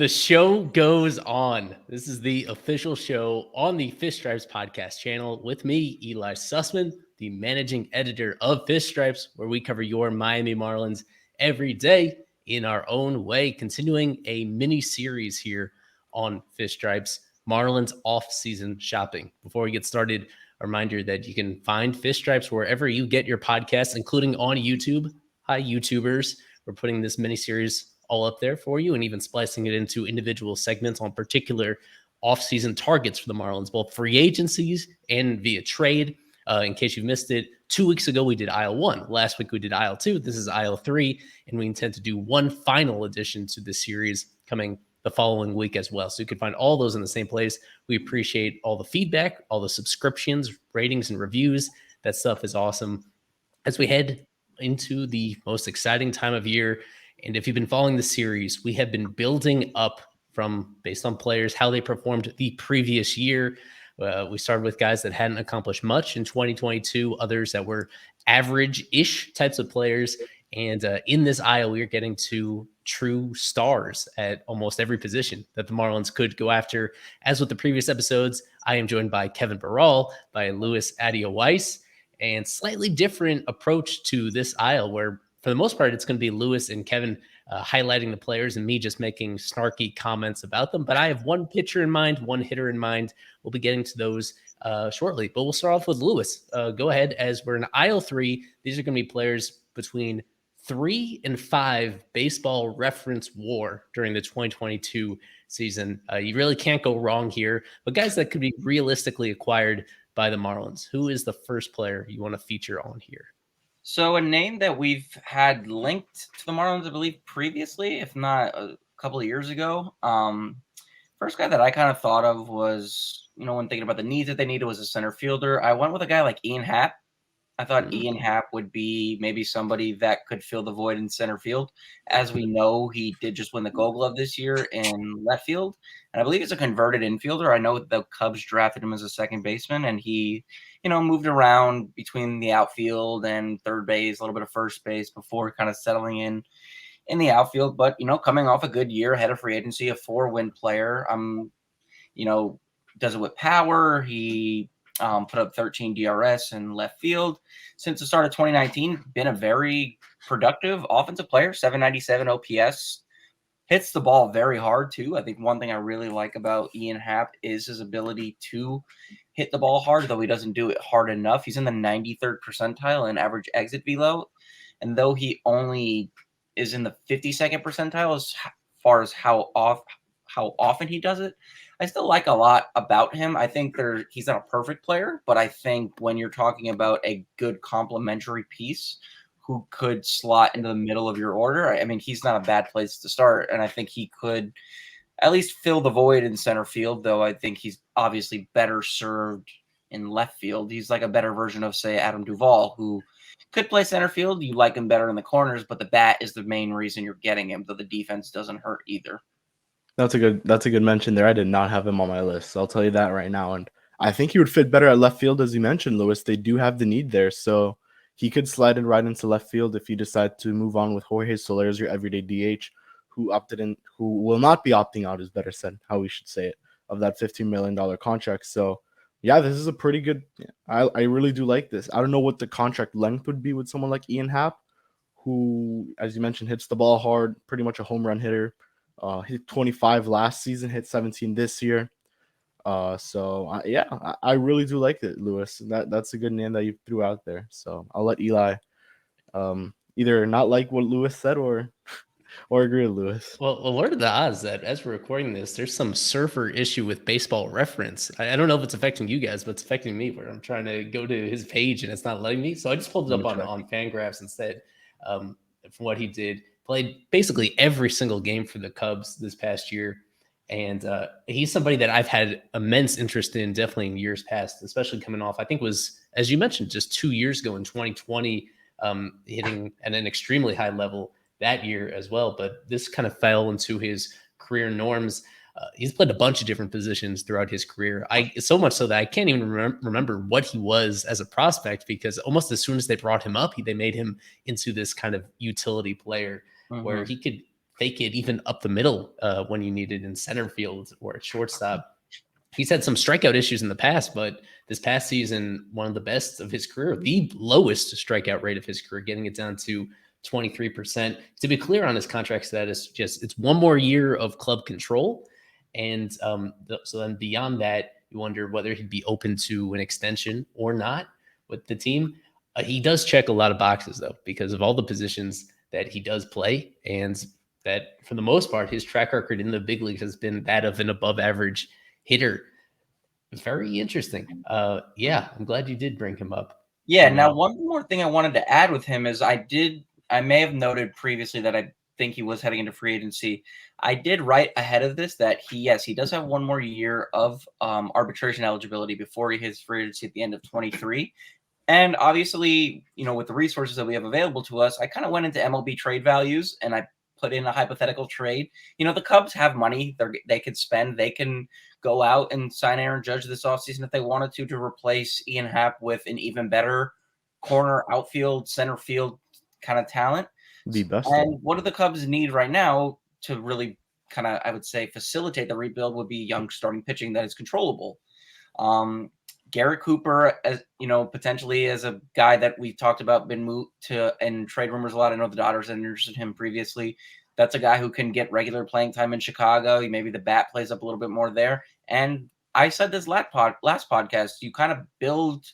The show goes on. This is the official show on the Fish Stripes podcast channel with me, Ely Sussman, the managing editor of Fish Stripes, where we cover your Miami Marlins every day in our own way, continuing a mini series here on Fish Stripes, Marlins off-season shopping. Before we get started, a reminder that you can find Fish Stripes wherever you get your podcasts, including on YouTube. Hi, YouTubers. We're putting this mini series all up there for you and even splicing it into individual segments on particular off-season targets for the Marlins, both free agencies and via trade. In case you've missed it, 2 weeks ago, we did aisle 1. Last week, we did aisle 2. This is aisle 3, and we intend to do one final addition to this series coming the following week as well. So you can find all those in the same place. We appreciate all the feedback, all the subscriptions, ratings, and reviews. That stuff is awesome. As we head into the most exciting time of year, and if you've been following the series, we have been building up from based on players, how they performed the previous year. We started with guys that hadn't accomplished much in 2022, others that were average-ish types of players. And in this aisle, we are getting to true stars at almost every position that the Marlins could go after. As with the previous episodes, I am joined by Kevin Barral, by Louis Addeo-Weiss, and slightly different approach to this aisle where for the most part, it's going to be Louis and Kevin highlighting the players and me just making snarky comments about them. But I have one pitcher in mind, one hitter in mind. We'll be getting to those shortly. But we'll start off with Louis. Go ahead, as we're in aisle 3. These are going to be players between 3 and 5 baseball reference WAR during the 2022 season. You really can't go wrong here. But guys that could be realistically acquired by the Marlins. Who is the first player you want to feature on here? So a name that we've had linked to the Marlins, I believe, previously, if not a couple of years ago. First guy that I kind of thought of was, when thinking about the needs that they needed was a center fielder. I went with a guy like Ian Happ. I thought Ian Happ would be maybe somebody that could fill the void in center field. As we know, he did just win the Gold Glove this year in left field. And I believe he's a converted infielder. I know the Cubs drafted him as a second baseman, and he, moved around between the outfield and third base, a little bit of first base before kind of settling in the outfield. But, coming off a good year ahead of free agency, a 4-win player, does it with power. He put up 13 DRS in left field. Since the start of 2019, been a very productive offensive player, 797 OPS. Hits the ball very hard, too. I think one thing I really like about Ian Happ is his ability to hit the ball hard, though he doesn't do it hard enough. He's in the 93rd percentile in average exit velo. And though he only is in the 52nd percentile as far as how often he does it, I still like a lot about him. I think he's not a perfect player, but I think when you're talking about a good complementary piece who could slot into the middle of your order, I mean, he's not a bad place to start. And I think he could at least fill the void in center field, though I think he's obviously better served in left field. He's like a better version of, say, Adam Duvall, who could play center field. You like him better in the corners, but the bat is the main reason you're getting him, though the defense doesn't hurt either. That's a good mention there. I did not have him on my list, so I'll tell you that right now. And I think he would fit better at left field, as you mentioned, Louis. They do have the need there, so he could slide in right into left field if you decide to move on with Jorge Soler as your everyday DH, who will not be opting out, is better said, how we should say it, of that $15 million contract. So, yeah, this is a pretty good. I really do like this. I don't know what the contract length would be with someone like Ian Happ, who, as you mentioned, hits the ball hard, pretty much a home run hitter. Hit 25 last season, hit 17 this year. I really do like it, Louis. That's a good name that you threw out there. So I'll let Eli either not like what Louis said or agree with Louis. Well, what are the odds that as we're recording this, there's some surfer issue with Baseball Reference? I don't know if it's affecting you guys, but it's affecting me where I'm trying to go to his page and it's not letting me. So I just pulled it up on Fangraphs instead. From what he did. Played basically every single game for the Cubs this past year. And he's somebody that I've had immense interest in definitely in years past, especially coming off, I think was, as you mentioned, just 2 years ago in 2020, hitting at an extremely high level that year as well. But this kind of fell into his career norms. He's played a bunch of different positions throughout his career. So much so that I can't even remember what he was as a prospect, because almost as soon as they brought him up, they made him into this kind of utility player where he could fake it even up the middle when you need it in center field or at shortstop. He's had some strikeout issues in the past, but this past season, one of the best of his career, the lowest strikeout rate of his career, getting it down to 23%. To be clear on his contract status, it's one more year of club control. And so then beyond that, you wonder whether he'd be open to an extension or not with the team. He does check a lot of boxes, though, because of all the positions that he does play. And that, for the most part, his track record in the big leagues has been that of an above average hitter. Very interesting. Yeah, I'm glad you did bring him up. Yeah. Now, one more thing I wanted to add with him is I may have noted previously that I think he was heading into free agency. I did write ahead of this that he does have one more year of arbitration eligibility before he hits free agency at the end of 23. And obviously, with the resources that we have available to us, I kind of went into MLB trade values and I put in a hypothetical trade. The Cubs have money they could spend. They can go out and sign Aaron Judge this offseason if they wanted to replace Ian Happ with an even better corner, outfield, center field kind of talent. The best. And what do the Cubs need right now to really kind of, I would say, facilitate the rebuild would be young starting pitching that is controllable. Garrett Cooper, as potentially as a guy that we talked about, been moved to and trade rumors a lot. I know the Dodgers had interested in him previously. That's a guy who can get regular playing time in Chicago. Maybe the bat plays up a little bit more there. And I said this last podcast, you kind of build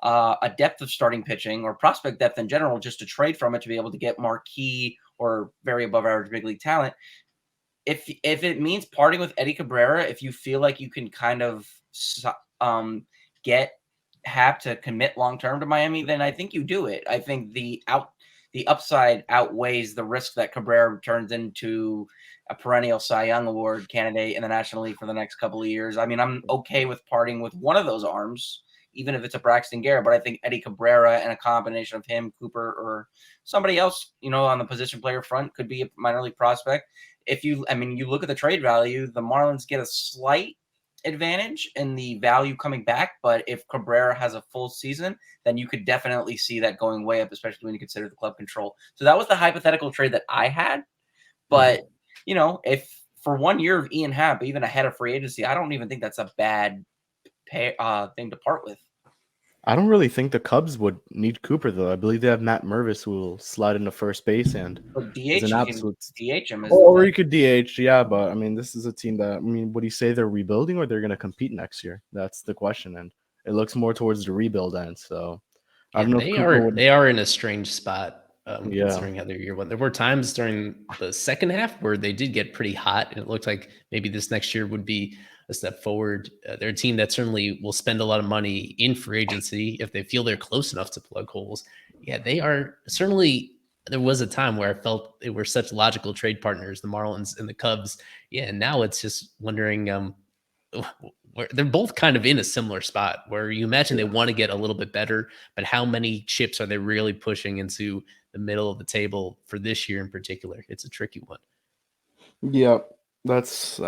a depth of starting pitching or prospect depth in general just to trade from it to be able to get marquee or very above average big league talent. If it means parting with Eddie Cabrera, if you feel like you can kind of get Happ to commit long term to Miami, then I think you do it. I think the upside outweighs the risk that Cabrera turns into a perennial Cy Young Award candidate in the National League for the next couple of years. I mean, I'm okay with parting with one of those arms, even if it's a Braxton Garrett, but I think Eddie Cabrera and a combination of him, Cooper, or somebody else, on the position player front could be a minor league prospect. You look at the trade value, the Marlins get a slight advantage in the value coming back, but if Cabrera has a full season, then you could definitely see that going way up, especially when you consider the club control. So that was the hypothetical trade that I had. But if for 1 year of Ian Happ, even ahead of free agency, I don't even think that's a bad thing to part with. I don't really think the Cubs would need Cooper, though. I believe they have Matt Mervis, who will slide into first base and DH, is an absolute DH him. Or you could DH, yeah. But I mean, this is a team that would you say they're rebuilding or they're going to compete next year? That's the question, and it looks more towards the rebuild end. So I don't know. They are in a strange spot. Considering how their year went. There were times during the second half where they did get pretty hot, and it looked like maybe this next year would be a step forward. They're a team that certainly will spend a lot of money in free agency if they feel they're close enough to plug holes. Yeah, they are certainly. There was a time where I felt they were such logical trade partners, the Marlins and the Cubs. Yeah, and now it's just wondering. They're both kind of in a similar spot where you imagine they want to get a little bit better, but how many chips are they really pushing into the middle of the table for this year in particular? It's a tricky one. Yeah, I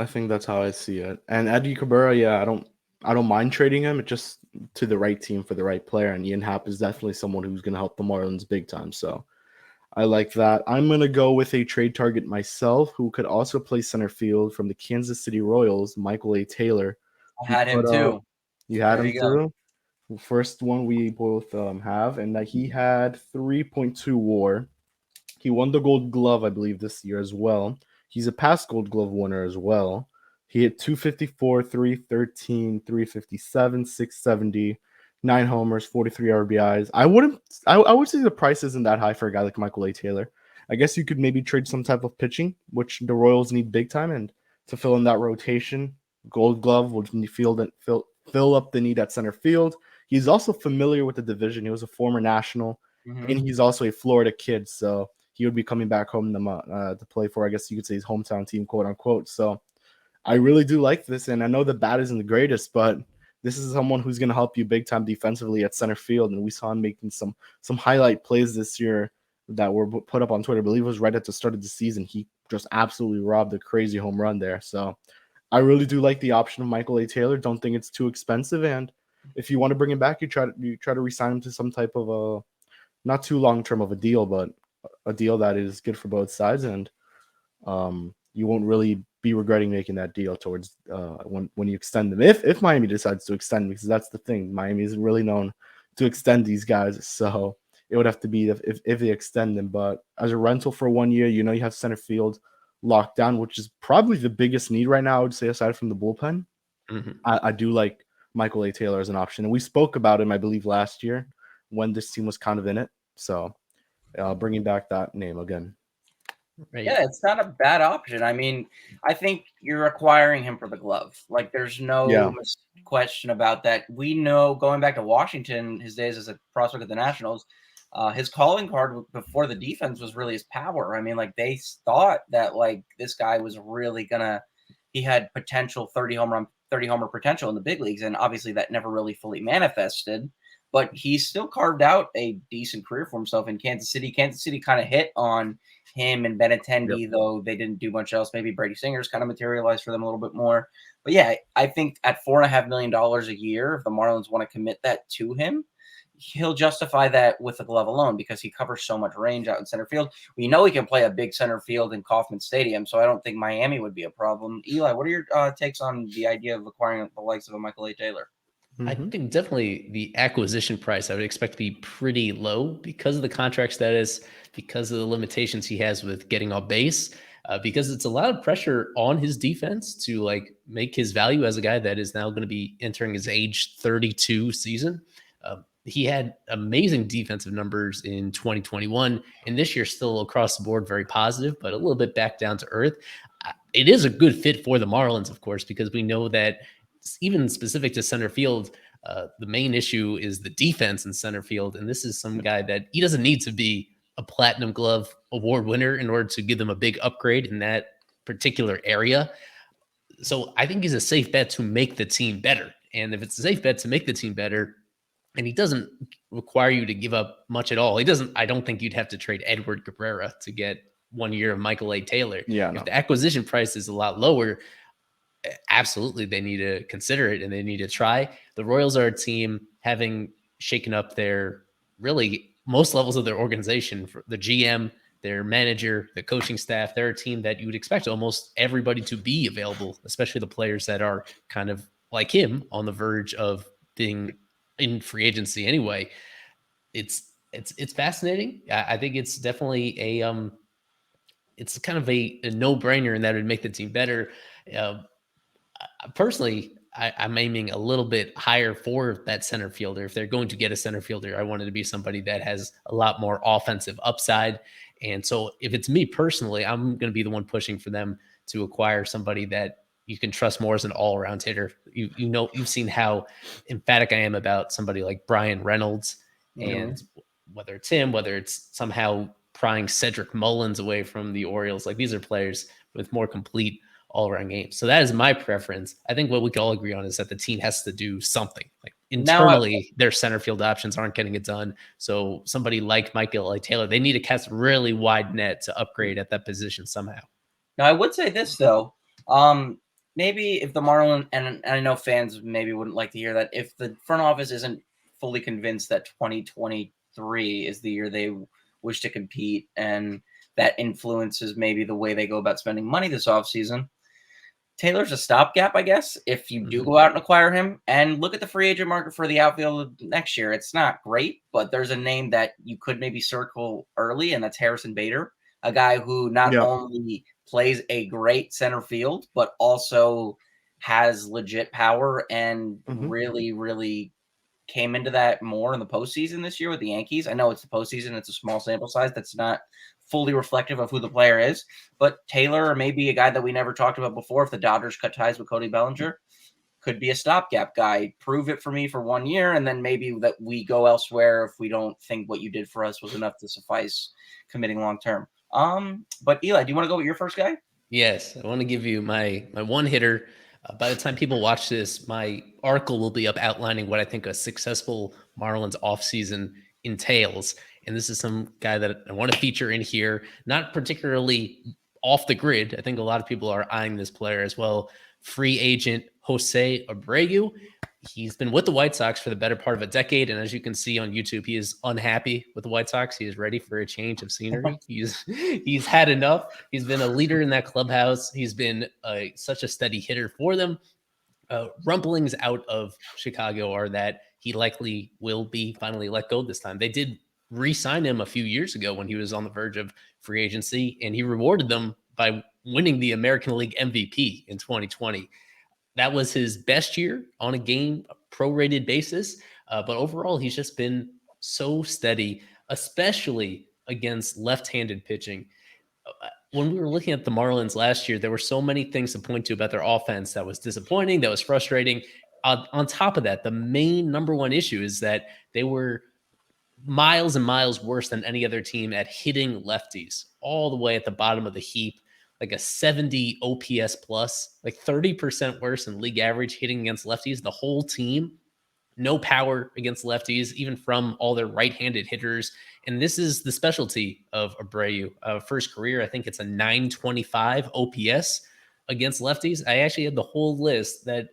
think that's how I see it. And Eddie Cabrera, yeah, I don't mind trading him. It's just to the right team for the right player. And Ian Happ is definitely someone who's going to help the Marlins big time. So I like that. I'm going to go with a trade target myself who could also play center field from the Kansas City Royals, Michael A. Taylor. I had him too. You had him too? First one we both have, and that he had 3.2 WAR. He won the Gold Glove, I believe, this year as well. He's a past Gold Glove winner as well. He hit 254, 313, 357, 670, 9 homers, 43 RBIs. I would say the price isn't that high for a guy like Michael A. Taylor. I guess you could maybe trade some type of pitching, which the Royals need big time, and to fill in that rotation, Gold Glove would fill up the need at center field. He's also familiar with the division. He was a former national, and he's also a Florida kid, so he would be coming back home to play for, I guess you could say, his hometown team, quote unquote. So I really do like this, and I know the bat isn't the greatest, but this is someone who's going to help you big time defensively at center field, and we saw him making some highlight plays this year that were put up on Twitter. I believe it was right at the start of the season. He just absolutely robbed a crazy home run there. So I really do like the option of Michael A. Taylor. Don't think it's too expensive, and if you want to bring him back, you try to re-sign him to some type of a not too long term of a deal, but a deal that is good for both sides. And You won't really be regretting making that deal towards when you extend them. If Miami decides to extend, because that's the thing, Miami isn't really known to extend these guys, so it would have to be if they extend them. But as a rental for 1 year, you have center field locked down, which is probably the biggest need right now, I would say, aside from the bullpen. I do like Michael A. Taylor as an option, and we spoke about him, I believe, last year when this team was kind of in it. So bringing back that name again. Right. Yeah, it's not a bad option. I mean, I think you're acquiring him for the glove. Like, there's no question about that. We know, going back to Washington, his days as a prospect at the Nationals, his calling card before the defense was really his power. I mean, like, they thought that, like, this guy was really he had potential 30 homer potential in the big leagues, and obviously that never really fully manifested. But he still carved out a decent career for himself in Kansas City. Kansas City kind of hit on him and Benintendi, though they didn't do much else. Maybe Brady Singer's kind of materialized for them a little bit more. But yeah, I think at $4.5 million a year, if the Marlins want to commit that to him, he'll justify that with the glove alone because he covers so much range out in center field. We know he can play a big center field in Kauffman Stadium, so I don't think Miami would be a problem. Eli, what are your takes on the idea of acquiring the likes of a Michael A. Taylor? I think definitely the acquisition price I would expect to be pretty low because of the contract status, because of the limitations he has with getting on base, because it's a lot of pressure on his defense to like make his value as a guy that is now going to be entering his age 32 season. He had amazing defensive numbers in 2021, and this year still across the board very positive, but a little bit back down to earth. It is a good fit for the Marlins, of course, because we know that even specific to center field, the main issue is the defense in center field. And this is some guy that he doesn't need to be a Platinum Glove award winner in order to give them a big upgrade in that particular area. So I think he's a safe bet to make the team better. And if it's a safe bet to make the team better, and he doesn't require you to give up much at all. I don't think you'd have to trade Edward Cabrera to get 1 year of Michael A. Taylor. If the acquisition price is a lot lower, absolutely they need to consider it and they need to try. The Royals are a team having shaken up their really most levels of their organization, for the GM, their manager, the coaching staff. They're a team that you would expect almost everybody to be available, especially the players that are kind of like him on the verge of being in free agency anyway. It's fascinating. I think it's definitely it's kind of a no-brainer, and that would make the team better. Personally, I'm aiming a little bit higher for that center fielder. If they're going to get a center fielder, I want it to be somebody that has a lot more offensive upside. And so if it's me personally, I'm going to be the one pushing for them to acquire somebody that you can trust more as an all-around hitter. You've seen how emphatic I am about somebody like Brian Reynolds, and whether it's him, whether it's somehow prying Cedric Mullins away from the Orioles, like these are players with more complete all-around games. So that is my preference. I think what we can all agree on is that the team has to do something. Like internally, their center field options aren't getting it done. So somebody like Michael A. Taylor, they need to cast really wide net to upgrade at that position somehow. Now, I would say this, though. Maybe if the Marlins, and I know fans maybe wouldn't like to hear that, if the front office isn't fully convinced that 2023 is the year they wish to compete, and that influences maybe the way they go about spending money this offseason, Taylor's a stopgap, I guess, if you do go out and acquire him. And look at the free agent market for the outfield next year. It's not great, but there's a name that you could maybe circle early, and that's Harrison Bader, a guy who not only plays a great center field, but also has legit power and really, really came into that more in the postseason this year with the Yankees. I know it's the postseason. It's a small sample size. That's not fully reflective of who the player is, but Taylor, or maybe a guy that we never talked about before, if the Dodgers cut ties with Cody Bellinger, could be a stopgap guy. Prove it for me for 1 year, and then maybe that we go elsewhere if we don't think what you did for us was enough to suffice committing long term. But Eli, do you want to go with your first guy? Yes, I want to give you my one hitter. By the time people watch this, my article will be up outlining what I think a successful Marlins offseason entails. And this is some guy that I want to feature in here, not particularly off the grid. I think a lot of people are eyeing this player as well. Free agent José Abreu. He's been with the White Sox for the better part of a decade, and as you can see on YouTube, he is unhappy with the White Sox. He is ready for a change of scenery. He's had enough. He's been a leader in that clubhouse. He's been such a steady hitter for them. Rumblings out of Chicago are that he likely will be finally let go this time. They did re-sign him a few years ago when he was on the verge of free agency, and he rewarded them by winning the American League MVP in 2020. That was his best year on a game prorated basis. But overall, he's just been so steady, especially against left-handed pitching. When we were looking at the Marlins last year, there were so many things to point to about their offense that was disappointing, that was frustrating. On top of that, the main number one issue is that they were miles and miles worse than any other team at hitting lefties, all the way at the bottom of the heap, like a 70 OPS plus, like 30% worse than league average hitting against lefties. The whole team, no power against lefties, even from all their right-handed hitters. And this is the specialty of Abreu. First career, I think it's a 925 OPS against lefties. I actually had the whole list that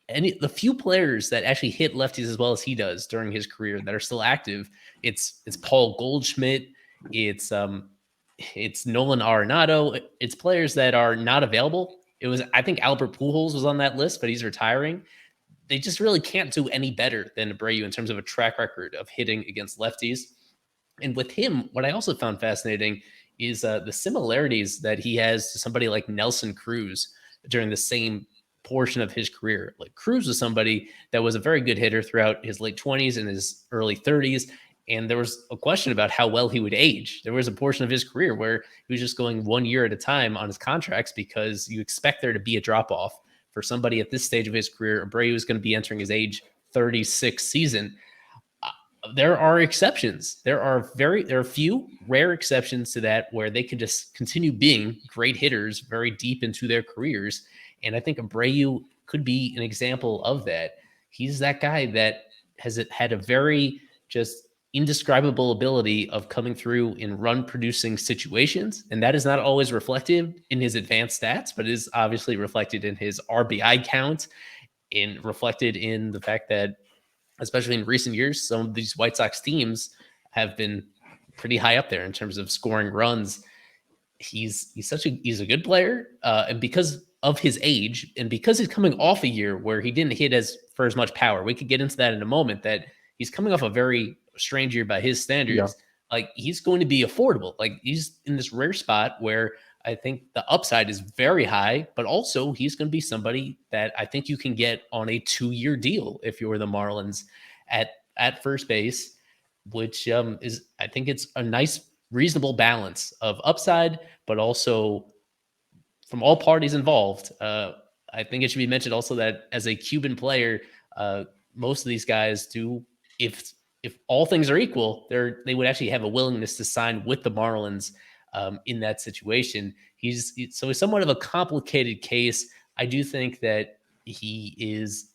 the few players that actually hit lefties as well as he does during his career that are still active. It's Paul Goldschmidt. It's Nolan Arenado. It's players that are not available. I think Albert Pujols was on that list, but he's retiring. They just really can't do any better than Abreu in terms of a track record of hitting against lefties. And with him, what I also found fascinating is the similarities that he has to somebody like Nelson Cruz during the same portion of his career. Like Cruz was somebody that was a very good hitter throughout his late 20s and his early 30s. And there was a question about how well he would age. There was a portion of his career where he was just going 1 year at a time on his contracts because you expect there to be a drop-off. For somebody at this stage of his career, Abreu is going to be entering his age 36 season. There are exceptions. There are few rare exceptions to that where they can just continue being great hitters very deep into their careers. And I think Abreu could be an example of that. He's that guy that has had a very just indescribable ability of coming through in run producing situations. And that is not always reflected in his advanced stats, but is obviously reflected in his RBI count and reflected in the fact that, especially in recent years, some of these White Sox teams have been pretty high up there in terms of scoring runs. He's a good player. And because of his age and because he's coming off a year where he didn't hit for as much power, we could get into that in a moment, that he's coming off a very strange year by his standards. Yeah. Like he's going to be affordable. Like he's in this rare spot where I think the upside is very high, but also he's going to be somebody that I think you can get on a 2-year deal if you're the Marlins at first base, which is, I think it's a nice, reasonable balance of upside, but also from all parties involved. I think it should be mentioned also that as a Cuban player, most of these guys do, if all things are equal, they would actually have a willingness to sign with the Marlins in that situation. He's somewhat of a complicated case. I do think that he is,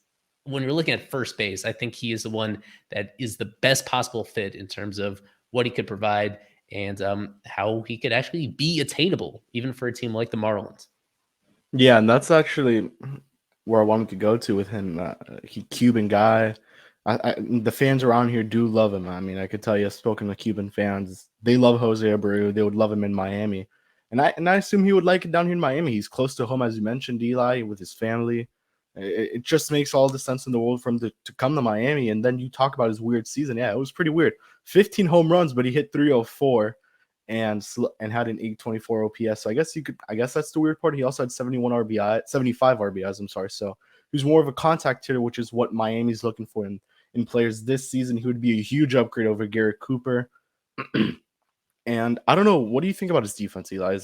when you're looking at first base, I think he is the one that is the best possible fit in terms of what he could provide and how he could actually be attainable, even for a team like the Marlins. Yeah, and that's actually where I wanted to go to with him. Cuban guy. The fans around here do love him. I mean, I could tell you, I've spoken to Cuban fans. They love Jose Abreu. They would love him in Miami. And I assume he would like it down here in Miami. He's close to home, as you mentioned, Eli, with his family. It just makes all the sense in the world for him to come to Miami. And then you talk about his weird season. Yeah, it was pretty weird. 15 home runs, but he hit 304 and had an 824 OPS. So I guess that's the weird part. He also had 75 RBIs. I'm sorry. So he's more of a contact hitter, which is what Miami's looking for in players this season. He would be a huge upgrade over Garrett Cooper. And I don't know. What do you think about his defense, Eli?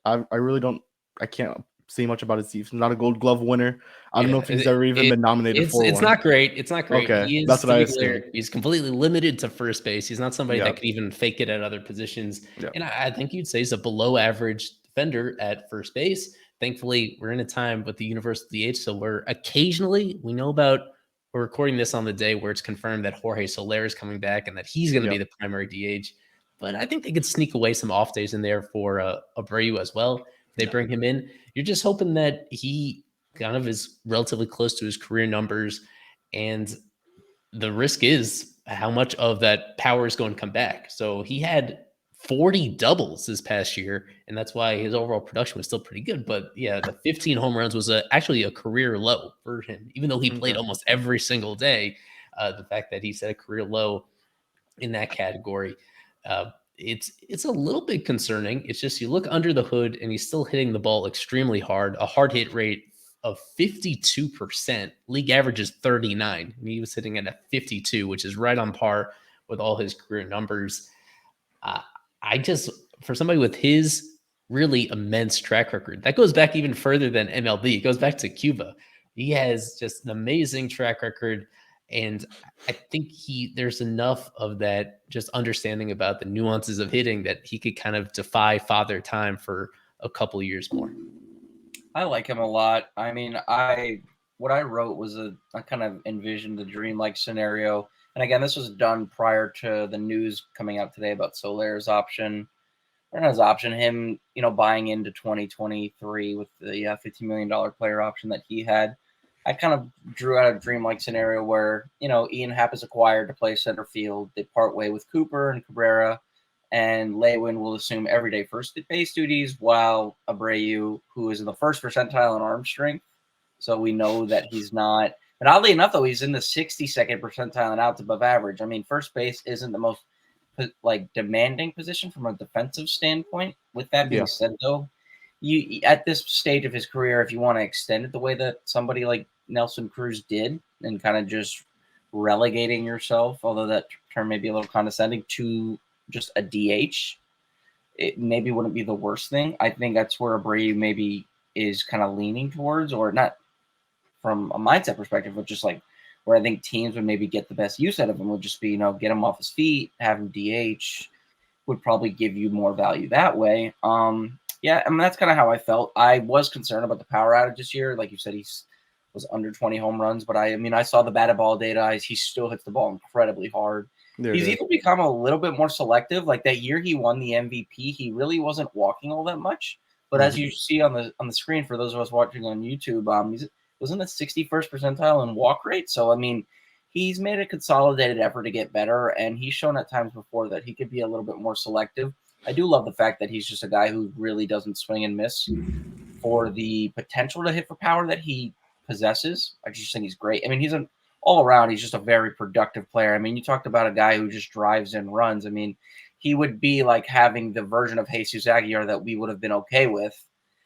I really don't. I can't say much about his defense. Not a Gold Glove winner. I don't know if he's ever even been nominated for one. It's not great. It's not great. Okay, that's what I assumed. He's completely limited to first base. He's not somebody that could even fake it at other positions. Yep. And I think you'd say he's a below average defender at first base. Thankfully, we're in a time with the universal DH, so we're recording this on the day where it's confirmed that Jorge Soler is coming back and that he's going to be the primary DH. But I think they could sneak away some off days in there for Abreu as well. They bring him in. You're just hoping that he kind of is relatively close to his career numbers And the risk is how much of that power is going to come back. So he had 40 doubles this past year, and that's why his overall production was still pretty good. But yeah, the 15 home runs was actually a career low for him, even though he played almost every single day. The fact that he set a career low in that category, it's a little bit concerning. It's just you look under the hood, and he's still hitting the ball extremely hard, a hard hit rate of 52%. League average is 39, and he was hitting at a 52, which is right on par with all his career numbers. I just, for somebody with his really immense track record, that goes back even further than MLB. It goes back to Cuba. He has just an amazing track record. And I think there's enough of that just understanding about the nuances of hitting that he could kind of defy father time for a couple of years more. I like him a lot. I mean, what I wrote was I kind of envisioned the dreamlike scenario. And again, this was done prior to the news coming out today about Soler's option. Or not his option, him, buying into 2023 with the $50 million player option that he had. I kind of drew out a dreamlike scenario where, Ian Happ is acquired to play center field. They part way with Cooper and Cabrera, and Lewin will assume everyday first base duties, while Abreu, who is in the first percentile in arm strength, so we know that he's not. But oddly enough, though, he's in the 62nd percentile and outs above average. I mean, first base isn't the most demanding position from a defensive standpoint. With that being said, though, you at this stage of his career, if you want to extend it the way that somebody like Nelson Cruz did, and kind of just relegating yourself, although that term may be a little condescending, to just a DH, it maybe wouldn't be the worst thing. I think that's where Abreu maybe is kind of leaning towards, or not from a mindset perspective, but just like where I think teams would maybe get the best use out of him would just be, get him off his feet, have him DH, would probably give you more value that way. Yeah, I mean, that's kind of how I felt. I was concerned about the power outage this year. Like you said, was under 20 home runs, but I saw the batted ball data. He still hits the ball incredibly hard. He's even become a little bit more selective. Like that year he won the MVP, he really wasn't walking all that much. But as you see on the screen, for those of us watching on YouTube, he was in the 61st percentile in walk rate. So, I mean, he's made a consolidated effort to get better, and he's shown at times before that he could be a little bit more selective. I do love the fact that he's just a guy who really doesn't swing and miss for the potential to hit for power that he possesses. I just think he's great. I mean, he's an all around, he's just a very productive player. I mean, you talked about a guy who just drives and runs. I mean, he would be like having the version of Jesus Aguilar that we would have been okay with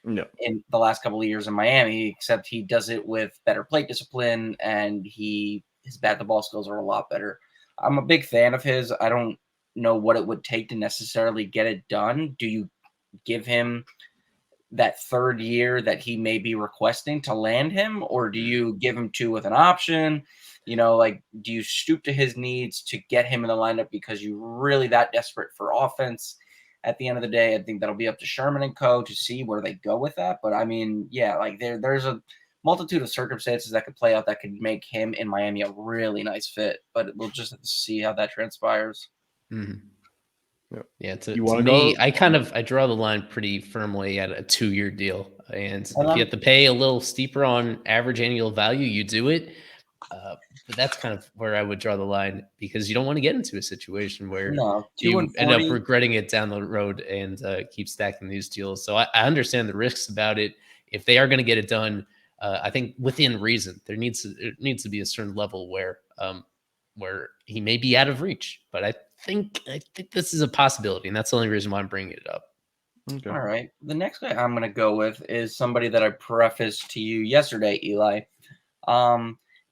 in the last couple of years in Miami, except he does it with better plate discipline, and his bat to ball skills are a lot better. I'm a big fan of his. I don't know what it would take to necessarily get it done. Do you give him that third year that he may be requesting to land him, or do you give him 2 with an option? Do you stoop to his needs to get him in the lineup because you're really that desperate for offense? At the end of the day, I think that'll be up to Sherman and co. to see where they go with that. But I mean, yeah, like there's a multitude of circumstances that could play out that could make him in Miami a really nice fit. But we'll just have to see how that transpires. Mm-hmm. Yeah, to me, I draw the line pretty firmly at a 2-year deal. And if you have to pay a little steeper on average annual value, you do it. But that's kind of where I would draw the line, because you don't want to get into a situation where you end up regretting it down the road and keep stacking these deals. So I understand the risks about it. If they are going to get it done, I think within reason, there needs to be a certain level where he may be out of reach. But I think this is a possibility, and that's the only reason why I'm bringing it up. Okay. All right. The next guy I'm going to go with is somebody that I prefaced to you yesterday, Eli.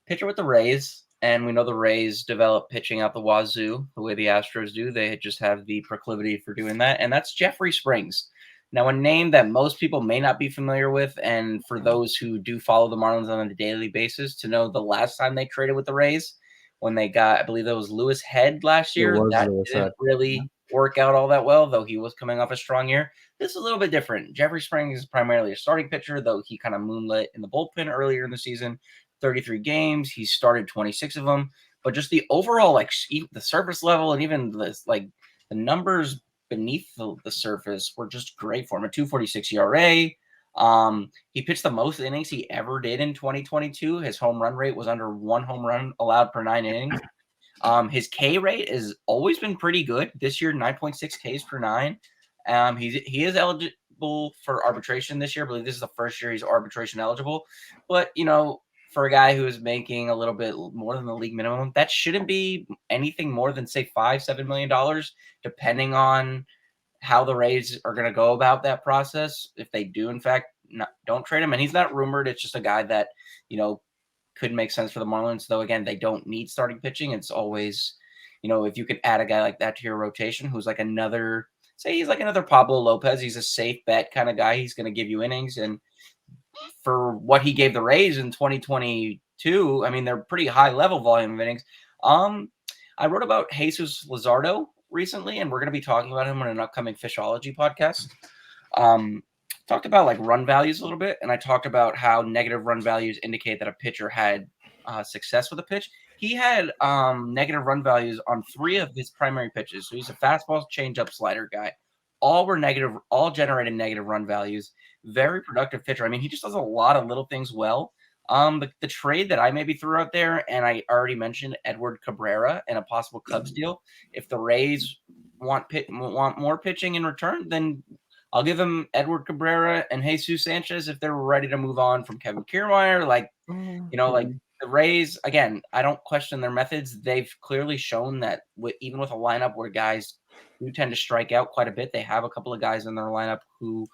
Pitcher with the Rays, and we know the Rays develop pitching out the wazoo the way the Astros do. They just have the proclivity for doing that, and that's Jeffrey Springs. Now, a name that most people may not be familiar with, and for those who do follow the Marlins on a daily basis, to know the last time they traded with the Rays, when they got, I believe that was Lewis Head last year. That didn't really work out all that well, though he was coming off a strong year. This is a little bit different. Jeffrey Springs is primarily a starting pitcher, though he kind of moonlit in the bullpen earlier in the season. 33 games. He started 26 of them, but just the overall, the surface level and even the numbers beneath the surface were just great for him. A 2.46 ERA, He pitched the most innings he ever did in 2022. His home run rate was under 1 home run allowed per 9 innings. His K rate has always been pretty good. This year, 9.6 Ks per 9. He is eligible for arbitration this year. I believe this is the first year he's arbitration eligible. But, for a guy who is making a little bit more than the league minimum, that shouldn't be anything more than, say, $5-7 million, depending on how the Rays are going to go about that process. If they do, in fact, don't trade him. And he's not rumored. It's just a guy that, could make sense for the Marlins, though. Again, they don't need starting pitching. It's always, if you could add a guy like that to your rotation, who's like another Pablo Lopez. He's a safe bet kind of guy. He's going to give you innings. And for what he gave the Rays in 2022, I mean, they're pretty high level volume of innings. I wrote about Jesus Luzardo recently, and we're going to be talking about him on an upcoming Fishology podcast. Talked about like run values a little bit, and I talked about how negative run values indicate that a pitcher had success with a pitch. He had negative run values on 3 of his primary pitches. So he's a fastball, changeup, slider guy. All were negative, all generated negative run values. Very productive pitcher. I mean, he just does a lot of little things well. The trade that I maybe threw out there, and I already mentioned Edward Cabrera and a possible Cubs deal. If the Rays want more pitching in return, then I'll give them Edward Cabrera and Jesus Sanchez if they're ready to move on from Kevin Kiermaier. Like the Rays, again, I don't question their methods. They've clearly shown that even with a lineup where guys who tend to strike out quite a bit, they have a couple of guys in their lineup who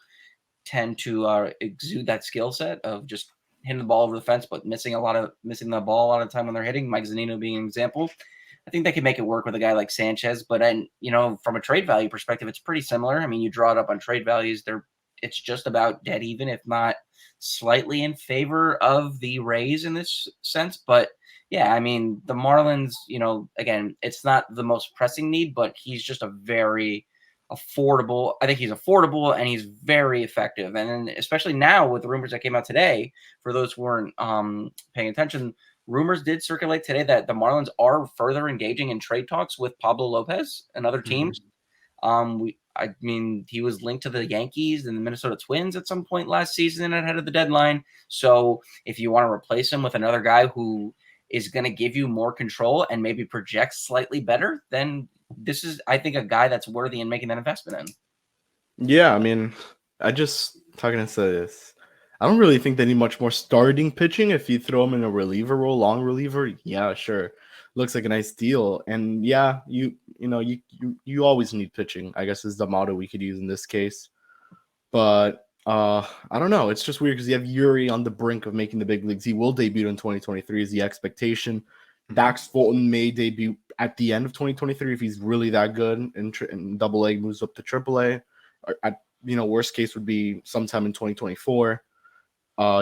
tend to exude that skill set of just hitting the ball over the fence, but missing the ball a lot of the time when they're hitting. Mike Zunino being an example. I think they can make it work with a guy like Sanchez, but from a trade value perspective, it's pretty similar. I mean, you draw it up on trade values. It's just about dead even, if not slightly in favor of the Rays in this sense. But yeah, I mean, the Marlins, again, it's not the most pressing need, but he's just a very affordable. I think he's affordable and he's very effective. And then especially now with the rumors that came out today, for those who weren't paying attention, rumors did circulate today that the Marlins are further engaging in trade talks with Pablo Lopez and other teams. He was linked to the Yankees and the Minnesota Twins at some point last season ahead of the deadline. So if you want to replace him with another guy who is going to give you more control and maybe project slightly better, then this is, I think, a guy that's worthy in making that investment in. Yeah, I mean, how can I say this? I don't really think they need much more starting pitching. If you throw him in a reliever role, long reliever, yeah, sure. Looks like a nice deal. And yeah, you always need pitching, I guess, is the motto we could use in this case. But I don't know. It's just weird because you have Yuri on the brink of making the big leagues. He will debut in 2023 is the expectation. Dax Fulton may debut at the end of 2023 if he's really that good and Double A moves up to Triple A. Worst case would be sometime in 2024.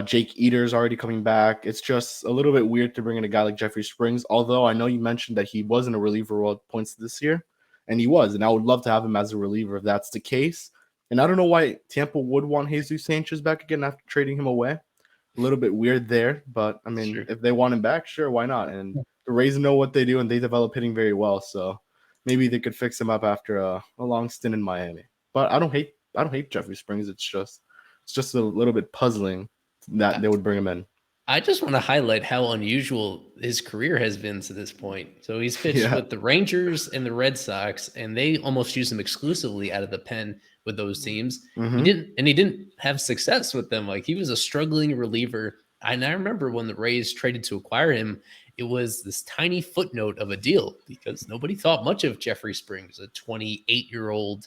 Jake Eater's already coming back. It's just a little bit weird to bring in a guy like Jeffrey Springs, although I know you mentioned that he wasn't a reliever role at points this year, and he was, and I would love to have him as a reliever if that's the case. And I don't know why Tampa would want Jesus Sanchez back again after trading him away. A little bit weird there, but I mean, sure. If they want him back, sure, why not? And the Rays know what they do, and they develop hitting very well, so maybe they could fix him up after a long stint in Miami. But I don't hate Jeffrey Springs. It's just a little bit puzzling that they would bring him in. I just want to highlight how unusual his career has been to this point. So he's pitched with the Rangers and the Red Sox, and they almost use him exclusively out of the pen with those teams. He didn't have success with them. Like, he was a struggling reliever. And I remember when the Rays traded to acquire him, it was this tiny footnote of a deal because nobody thought much of Jeffrey Springs, a 28-year-old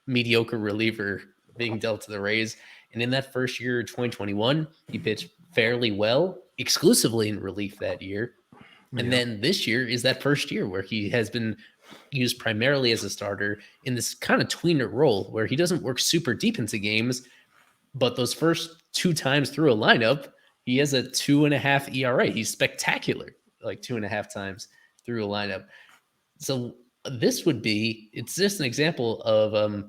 mediocre reliever being dealt to the Rays. And in that first year, 2021, he pitched fairly well, exclusively in relief that year. And then this year is that first year where he has been used primarily as a starter in this kind of tweener role where he doesn't work super deep into games, but those first 2 times through a lineup, he has a 2.5 ERA. He's spectacular, like 2.5 times through a lineup. So it's just an example of a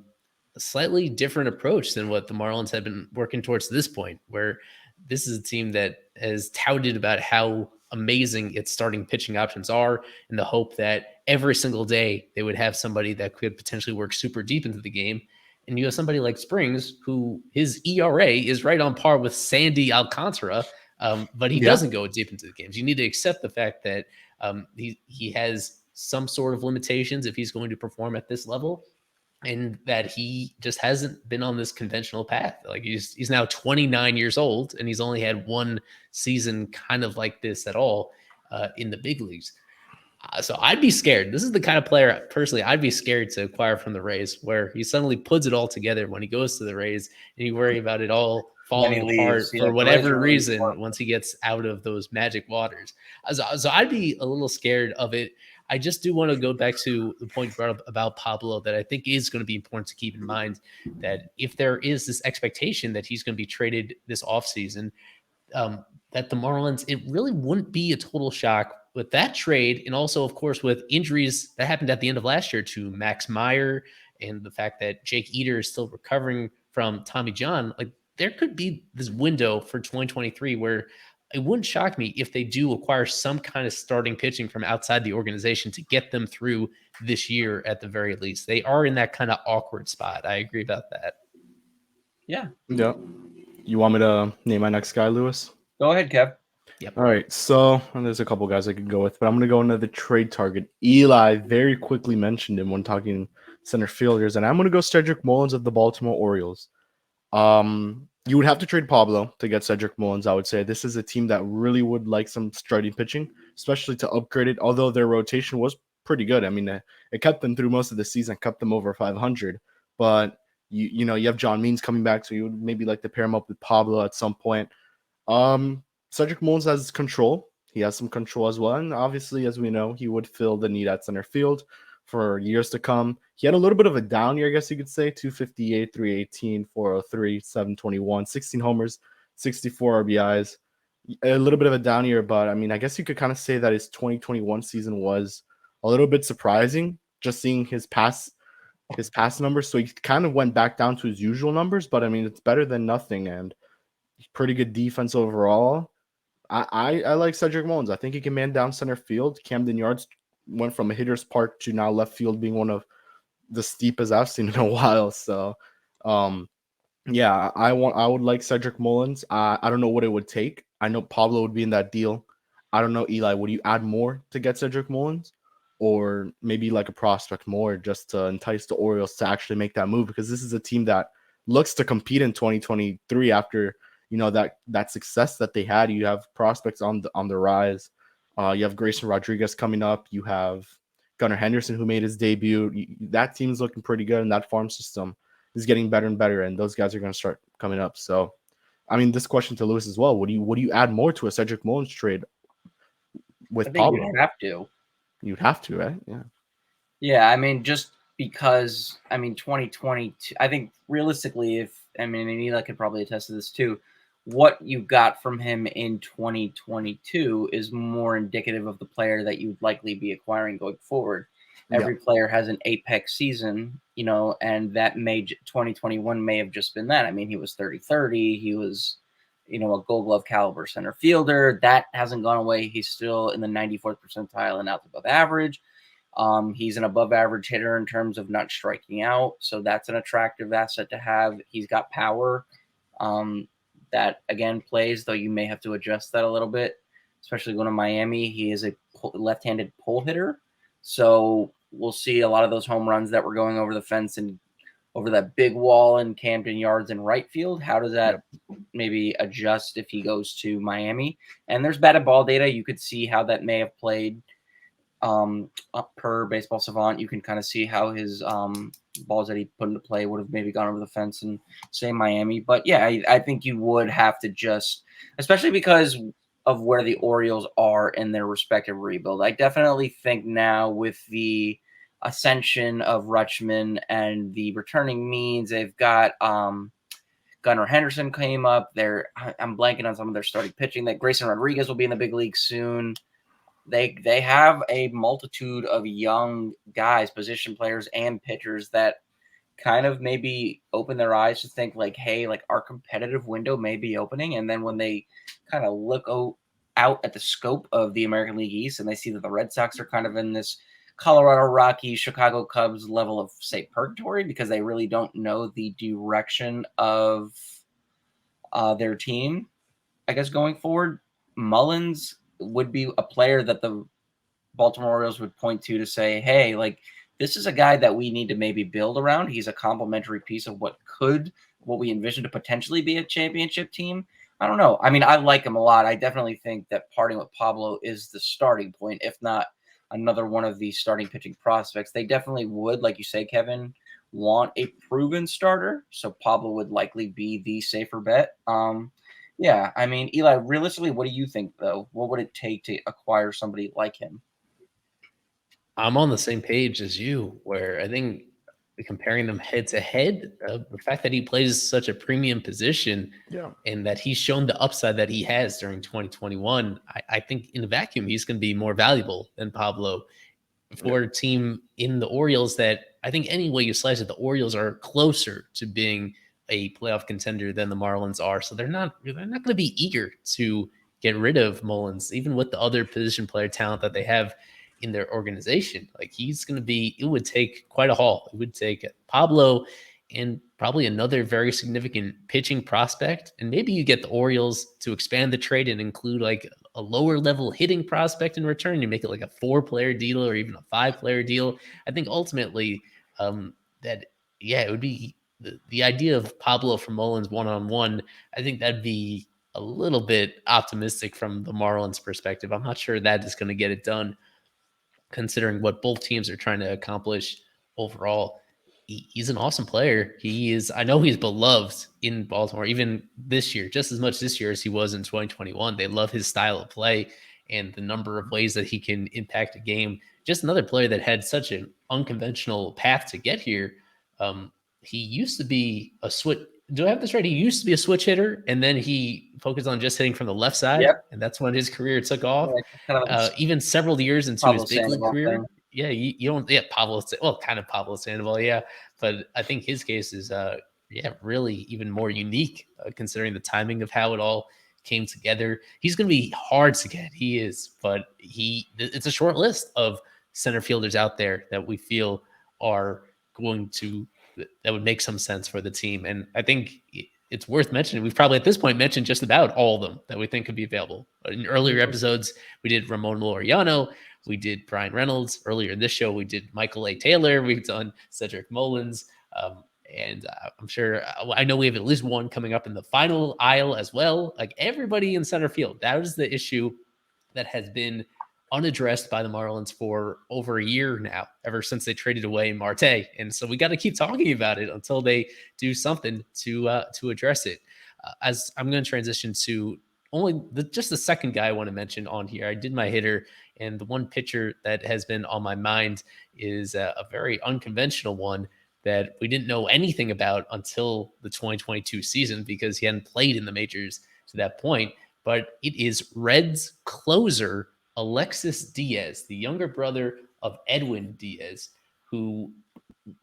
slightly different approach than what the Marlins had been working towards to this point, where this is a team that has touted about how amazing its starting pitching options are in the hope that every single day they would have somebody that could potentially work super deep into the game. And you have somebody like Springs, who his ERA is right on par with Sandy Alcantara, but he doesn't go deep into the games. You need to accept the fact that he has some sort of limitations if he's going to perform at this level, and that he just hasn't been on this conventional path. Like he's now 29 years old, and he's only had one season kind of like this at all in the big leagues. So I'd be scared. This is the kind of player, personally, I'd be scared to acquire from the Rays, where he suddenly puts it all together when he goes to the Rays, and you worry about it all falling apart for whatever reason once he gets out of those magic waters. So I'd be a little scared of it. I just do want to go back to the point you brought up about Pablo that I think is going to be important to keep in mind, that if there is this expectation that he's going to be traded this offseason, that the Marlins, it really wouldn't be a total shock with that trade. And also, of course, with injuries that happened at the end of last year to Max Meyer, and the fact that Jake Eater is still recovering from Tommy John, like there could be this window for 2023 where it wouldn't shock me if they do acquire some kind of starting pitching from outside the organization to get them through this year at the very least. They are in that kind of awkward spot. I agree about that. Yeah. Yeah. You want me to name my next guy, Lewis? Go ahead, Kev. Yep. All right. So there's a couple guys I could go with, but I'm going to go into the trade target. Eli very quickly mentioned him when talking center fielders, and I'm going to go Cedric Mullins of the Baltimore Orioles. You would have to trade Pablo to get Cedric Mullins, I would say. This is a team that really would like some starting pitching, especially to upgrade it, although their rotation was pretty good. I mean, it kept them through most of the season, kept them over 500. But, you have John Means coming back, so you would maybe like to pair him up with Pablo at some point. Cedric Mullins has control. He has some control as well. And obviously, as we know, he would fill the need at center field for years to come. He had a little bit of a down year, I guess you could say. 258, 318, 403, 721, 16 homers, 64 RBIs. A little bit of a down year, but I mean, I guess you could kind of say that his 2021 season was a little bit surprising, just seeing his pass numbers. So he kind of went back down to his usual numbers, but I mean, it's better than nothing, and pretty good defense overall. I like Cedric Mullins. I think he can man down center field. Camden Yards went from a hitter's park to now left field being one of the steepest I've seen in a while. So, yeah, I would like Cedric Mullins. I don't know what it would take. I know Pablo would be in that deal. I don't know, Eli, would you add more to get Cedric Mullins, or maybe like a prospect more just to entice the Orioles to actually make that move? Because this is a team that looks to compete in 2023 after that success that they had. You have prospects on the rise. You have Grayson Rodriguez coming up. You have Gunnar Henderson, who made his debut. That team's looking pretty good, and that farm system is getting better and better, and those guys are going to start coming up. So, I mean, this question to Lewis as well. Would you add more to a Cedric Mullins trade with Pablo? You'd have to. You'd have to, right? Yeah. Yeah, I mean, just because, 2022, I think realistically, and Eli could probably attest to this too, what you got from him in 2022 is more indicative of the player that you'd likely be acquiring going forward. Every player has an apex season, and that 2021 may have just been that. I mean, he was 30-30. He was, a Gold Glove caliber center fielder. That hasn't gone away. He's still in the 94th percentile and out above average. He's an above average hitter in terms of not striking out. So that's an attractive asset to have. He's got power. That again plays, though you may have to adjust that a little bit, especially going to Miami. He is a left-handed pull hitter, so we'll see a lot of those home runs that were going over the fence and over that big wall in Camden Yards in right field. How does that maybe adjust if he goes to Miami? And there's batted ball data. You could see how that may have played. Up per Baseball Savant, you can kind of see how his balls that he put into play would have maybe gone over the fence in, say, Miami. But yeah, I think you would have to just, especially because of where the Orioles are in their respective rebuild. I definitely think now with the ascension of Rutschman and the returning Means, they've got Gunnar Henderson came up there. I'm blanking on some of their starting pitching. That Grayson Rodriguez will be in the big league soon. They have a multitude of young guys, position players and pitchers that kind of maybe open their eyes to think like, hey, like our competitive window may be opening. And then when they kind of look out at the scope of the American League East and they see that the Red Sox are kind of in this Colorado Rockies, Chicago Cubs level of, say, purgatory, because they really don't know the direction of their team, I guess, going forward. Mullins would be a player that the Baltimore Orioles would point to say, hey, like, this is a guy that we need to maybe build around. He's a complementary piece of what we envision to potentially be a championship team. I don't know. I mean, I like him a lot. I definitely think that parting with Pablo is the starting point, if not another one of these starting pitching prospects. They definitely would, like you say, Kevin, want a proven starter. So Pablo would likely be the safer bet. Yeah, I mean, Eli, realistically, what do you think, though? What would it take to acquire somebody like him? I'm on the same page as you, where I think comparing them head to head, the fact that he plays such a premium position and that he's shown the upside that he has during 2021, I think in a vacuum, he's going to be more valuable than Pablo for a team in the Orioles that I think any way you slice it, the Orioles are closer to being a playoff contender than the Marlins are. So they're not going to be eager to get rid of Mullins, even with the other position player talent that they have in their organization. Like he's going to be, it would take quite a haul. It would take Pablo and probably another very significant pitching prospect. And maybe you get the Orioles to expand the trade and include like a lower level hitting prospect in return. You make it like a 4-player deal or even a 5-player deal. I think ultimately it would be the idea of Pablo for Mullins one-on-one. I think that'd be a little bit optimistic from the Marlins perspective. I'm not sure that is going to get it done, considering what both teams are trying to accomplish overall. He's an awesome player. I know he's beloved in Baltimore, even this year, just as much this year as he was in 2021. They love his style of play and the number of ways that he can impact a game. Just another player that had such an unconventional path to get here. He used to be a switch. Do I have this right? He used to be a switch hitter, and then he focused on just hitting from the left side, and that's when his career took off. Even several years into Pablo his big league career. Thing. Yeah, you don't. Yeah, kind of Pablo Sandoval. Yeah, but I think his case is really even more unique considering the timing of how it all came together. He's going to be hard to get. He is, but it's a short list of center fielders out there that we feel are going to that would make some sense for the team. And I think it's worth mentioning. We've probably at this point mentioned just about all of them that we think could be available. In earlier episodes, we did Ramon Laureano. We did Brian Reynolds. Earlier in this show, we did Michael A. Taylor. We've done Cedric Mullins. And I'm sure, I know we have at least one coming up in the final aisle as well. Like everybody in center field, that is the issue that has been unaddressed by the Marlins for over a year now, ever since they traded away Marte. And so we got to keep talking about it until they do something to address it. As I'm going to transition to just the second guy I want to mention on here. I did my hitter, and the one pitcher that has been on my mind is a very unconventional one that we didn't know anything about until the 2022 season because he hadn't played in the majors to that point. But it is Reds closer Alexis Díaz, the younger brother of Edwin Díaz, who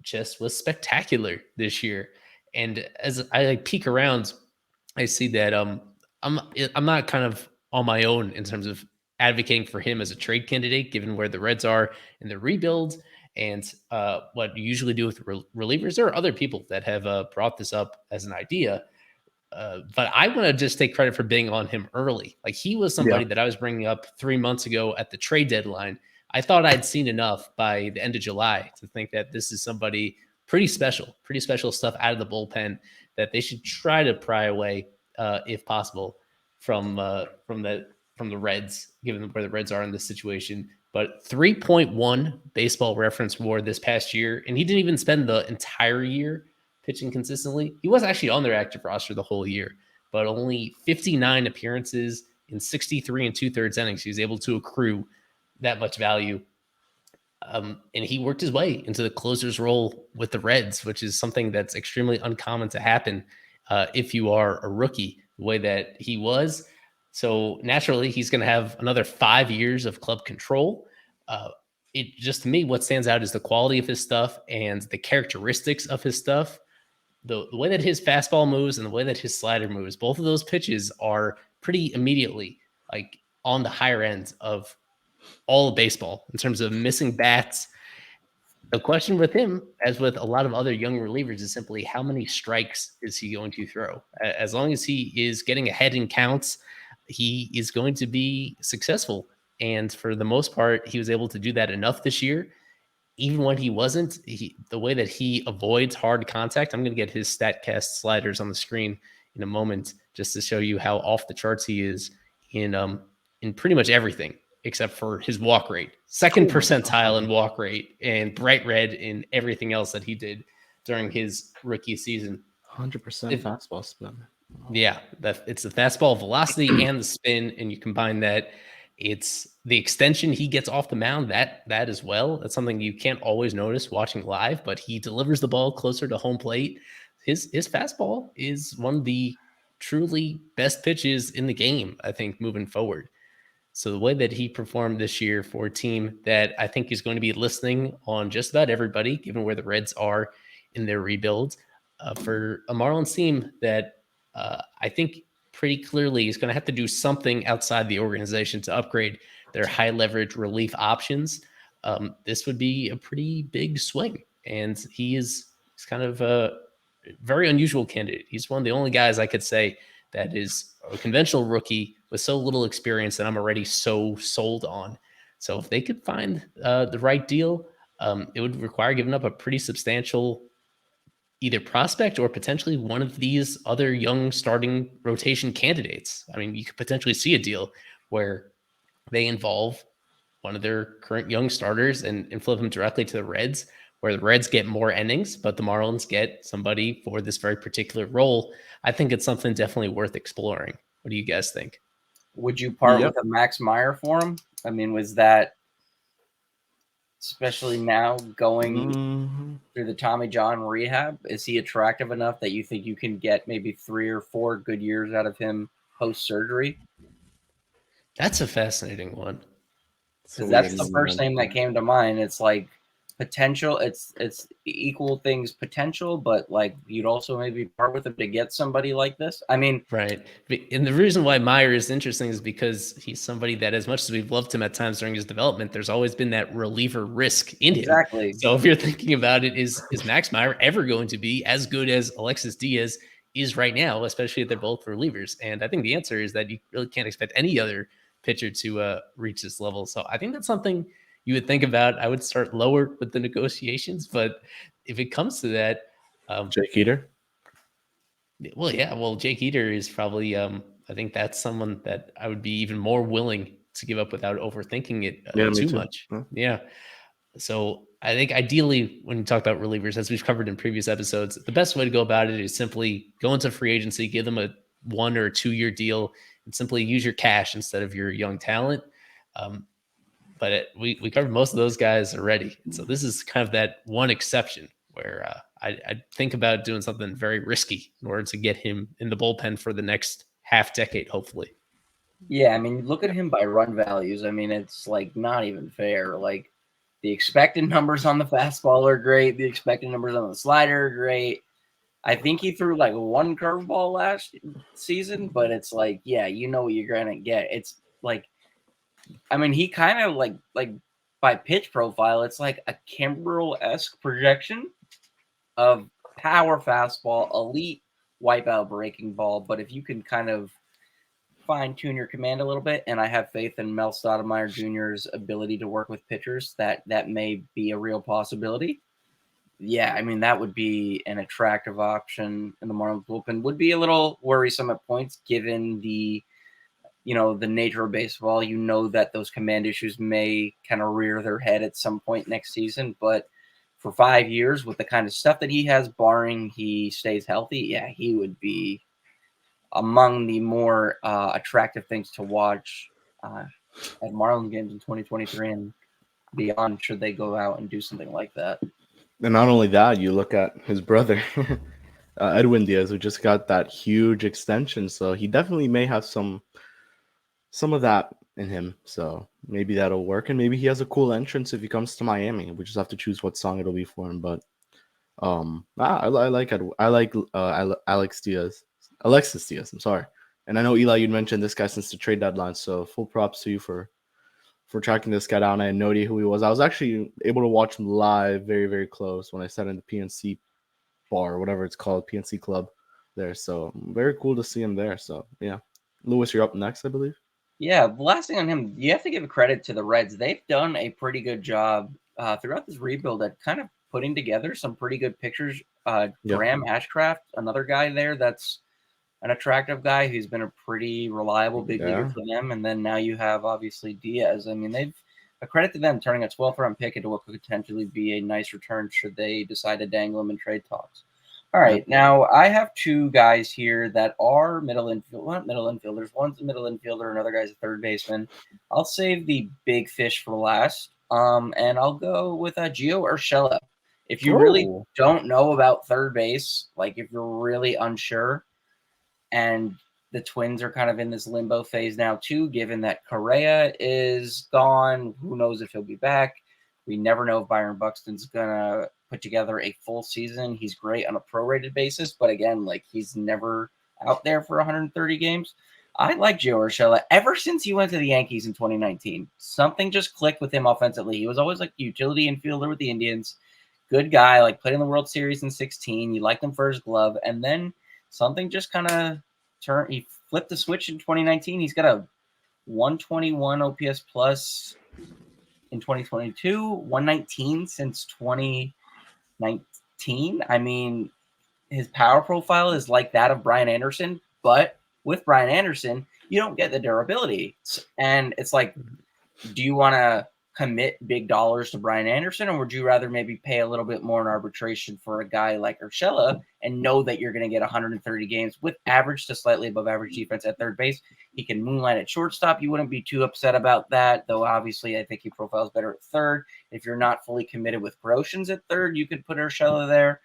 just was spectacular this year. And as I peek around, I see that I'm not kind of on my own in terms of advocating for him as a trade candidate, given where the Reds are in the rebuild and what you usually do with relievers. There are other people that have brought this up as an idea. But I want to just take credit for being on him early. Like he was somebody that I was bringing up 3 months ago at the trade deadline. I thought I'd seen enough by the end of July to think that this is somebody pretty special stuff out of the bullpen that they should try to pry away if possible from the Reds, given where the Reds are in this situation. But 3.1 Baseball Reference WAR this past year, and he didn't even spend the entire year pitching consistently. He was actually on their active roster the whole year, but only 59 appearances in 63 2/3 innings. He was able to accrue that much value. And he worked his way into the closer's role with the Reds, which is something that's extremely uncommon to happen if you are a rookie, the way that he was. So naturally, he's going to have another 5 years of club control. It just, to me, what stands out is the quality of his stuff and the characteristics of his stuff. The way that his fastball moves and the way that his slider moves, both of those pitches are pretty immediately like on the higher end of all of baseball in terms of missing bats. The question with him, as with a lot of other young relievers, is simply how many strikes is he going to throw? As long as he is getting ahead in counts, he is going to be successful. And for the most part, he was able to do that enough this year. Even when he wasn't, the way that he avoids hard contact, I'm going to get his StatCast sliders on the screen in a moment just to show you how off the charts he is in pretty much everything except for his walk rate. Second percentile in walk rate and bright red in everything else that he did during his rookie season. 100% fastball spin. Yeah, it's the fastball velocity and the spin, and you combine that. It's the extension he gets off the mound, that as well. That's something you can't always notice watching live, but he delivers the ball closer to home plate. His fastball is one of the truly best pitches in the game, I think, moving forward. So the way that he performed this year for a team that I think is going to be listening on just about everybody, given where the Reds are in their rebuild, for a Marlins team that I think pretty clearly is going to have to do something outside the organization to upgrade their high leverage relief options. This would be a pretty big swing. And he's kind of a very unusual candidate. He's one of the only guys I could say that is a conventional rookie with so little experience that I'm already so sold on. So if they could find the right deal, it would require giving up a pretty substantial either prospect or potentially one of these other young starting rotation candidates. I mean, you could potentially see a deal where they involve one of their current young starters and flip them directly to the Reds, where the Reds get more innings, but the Marlins get somebody for this very particular role. I think it's something definitely worth exploring. What do you guys think? Would you part with a Max Meyer for him? I mean, was that, especially now going through the Tommy John rehab, is he attractive enough that you think you can get maybe 3 or 4 good years out of him post-surgery? That's a fascinating one. Because that's the first name that came to mind. It's like potential. It's equal things potential, but like you'd also maybe part with him to get somebody like this. I mean, right. And the reason why Meyer is interesting is because he's somebody that, as much as we've loved him at times during his development, there's always been that reliever risk in him. Exactly. So if you're thinking about it, is Max Meyer ever going to be as good as Alexis Díaz is right now, especially if they're both relievers? And I think the answer is that you really can't expect any other pitcher to reach this level. So I think that's something you would think about. I would start lower with the negotiations, but if it comes to that, Jake Eater. Well, yeah. Well, Jake Eater is probably. I think that's someone that I would be even more willing to give up without overthinking it too much. Yeah. So I think ideally, when you talk about relievers, as we've covered in previous episodes, the best way to go about it is simply go into free agency, give them a 1 or 2 year deal, and simply use your cash instead of your young talent. But we covered most of those guys already. And so this is kind of that one exception where I think about doing something very risky in order to get him in the bullpen for the next half decade, hopefully. Yeah, I mean, look at him by run values. I mean, it's like not even fair. Like the expected numbers on the fastball are great. The expected numbers on the slider are great. I think he threw like 1 curveball last season, but it's like, yeah, you know what you're going to get. It's like, I mean, he kind of like by pitch profile, it's like a Kimbrel-esque projection of power fastball, elite wipeout breaking ball. But if you can kind of fine-tune your command a little bit, and I have faith in Mel Stoudemire Jr.'s ability to work with pitchers, that may be a real possibility. Yeah, I mean, that would be an attractive option in the Marlins bullpen. Would be a little worrisome at points given the nature of baseball. You know that those command issues may kind of rear their head at some point next season. But for 5 years, with the kind of stuff that he has, barring he stays healthy, yeah, he would be among the more attractive things to watch at Marlins games in 2023 and beyond, should they go out and do something like that. And not only that, you look at his brother, Edwin Diaz, who just got that huge extension. So he definitely may have some of that in him. So maybe that'll work. And maybe he has a cool entrance if he comes to Miami. We just have to choose what song it'll be for him. But I like Alexis Díaz. I'm sorry. And I know, Eli, you mentioned this guy since the trade deadline. So full props to you for for tracking this guy down. I had no idea who he was. I was actually able to watch him live very, very close when I sat in the PNC bar, whatever it's called, PNC Club there. So very cool to see him there. So yeah. Lewis, you're up next, I believe. Yeah, the last thing on him, you have to give credit to the Reds. They've done a pretty good job throughout this rebuild at kind of putting together some pretty good pictures. Graham Ashcraft, another guy there that's an attractive guy who's been a pretty reliable big leaguer for them. And then now you have, obviously, Diaz. I mean, they've a credit to them turning a 12th round pick into what could potentially be a nice return should they decide to dangle him in trade talks. All right, now I have two guys here that are middle infielders. One's a middle infielder, another guy's a third baseman. I'll save the big fish for last, and I'll go with Gio Urshela. If you really don't know about third base, like if you're really unsure, and the Twins are kind of in this limbo phase now too, given that Correa is gone. Who knows if he'll be back? We never know if Byron Buxton's going to put together a full season. He's great on a prorated basis, but again, like he's never out there for 130 games. I like Gio Urshela ever since he went to the Yankees in 2019. Something just clicked with him offensively. He was always like a utility infielder with the Indians. Good guy, like played in the World Series in 16. You liked him for his glove. And then something just kind of turned. He flipped the switch in 2019. He's got a 121 OPS plus in 2022, 119 since 2019. I mean, his power profile is like that of Brian Anderson, but with Brian Anderson, you don't get the durability. And it's like, do you want to commit big dollars to Brian Anderson, or would you rather maybe pay a little bit more in arbitration for a guy like Urshela and know that you're going to get 130 games with average to slightly above average defense at third base? He can moonlight at shortstop. You wouldn't be too upset about that, though obviously I think he profiles better at third. If you're not fully committed with Groshans at third, you could put Urshela there.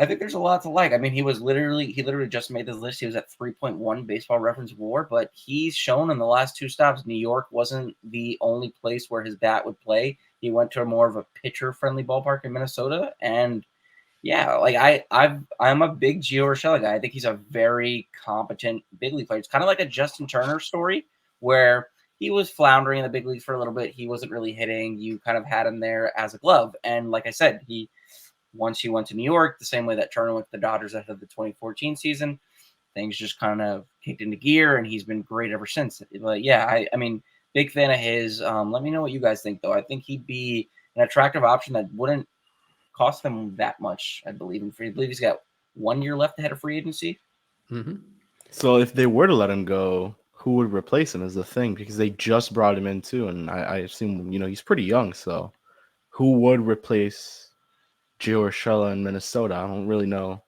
I think there's a lot to like. I mean, he literally just made this list. He was at 3.1 Baseball Reference WAR, but he's shown in the last two stops, New York wasn't the only place where his bat would play. He went to more of a pitcher-friendly ballpark in Minnesota, and yeah, like I'm a big Gio Urshela guy. I think he's a very competent big league player. It's kind of like a Justin Turner story where he was floundering in the big leagues for a little bit. He wasn't really hitting. You kind of had him there as a glove, and like I said, once he went to New York, the same way that Turner went to the Dodgers after the 2014 season, things just kind of kicked into gear, and he's been great ever since. But yeah, I mean, big fan of his. Let me know what you guys think, though. I think he'd be an attractive option that wouldn't cost them that much, I believe. I believe he's got 1 year left ahead of free agency. Mm-hmm. So if they were to let him go, who would replace him is the thing, because they just brought him in too, and I assume, he's pretty young, so who would replace Gio Urshela in Minnesota? I don't really know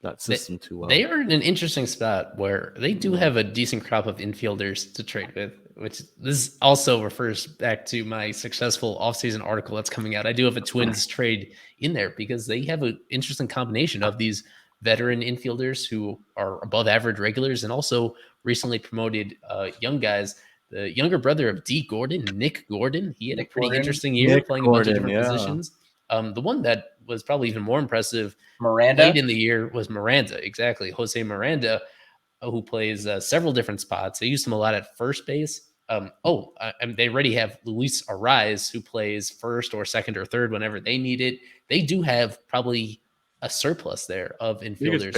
that system too well. They are in an interesting spot where they do have a decent crop of infielders to trade with, which this also refers back to my successful offseason article that's coming out. I do have a Twins trade in there because they have an interesting combination of these veteran infielders who are above average regulars and also recently promoted young guys. The younger brother of D. Gordon, Nick Gordon, he had a pretty interesting year playing a bunch of different positions. The one that was probably even more impressive late in the year was Miranda. Exactly. Jose Miranda, who plays several different spots. They used him a lot at first base. They already have Luis Arraez, who plays first or second or third whenever they need it. They do have probably a surplus there of infielders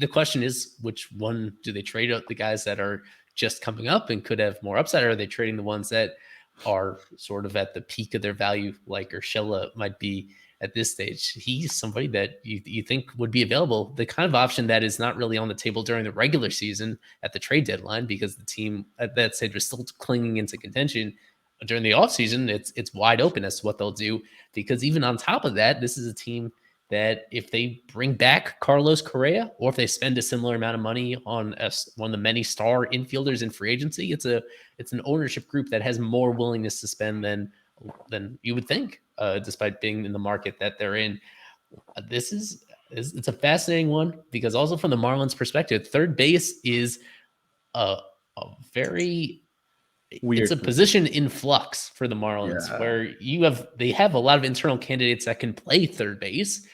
the question is, which one do they trade out? The guys that are just coming up and could have more upside, or are they trading the ones that are sort of at the peak of their value, like Urshela might be at this stage? He's somebody that you think would be available, the kind of option that is not really on the table during the regular season at the trade deadline, because the team at that stage was still clinging into contention. During the offseason, it's wide open as to what they'll do, because even on top of that, this is a team that if they bring back Carlos Correa, or if they spend a similar amount of money on one of the many star infielders in free agency, it's an ownership group that has more willingness to spend than you would think, despite being in the market that they're in. It's a fascinating one, because also from the Marlins perspective, third base is a very weird. It's a position in flux for the Marlins, where they have a lot of internal candidates that can play third base.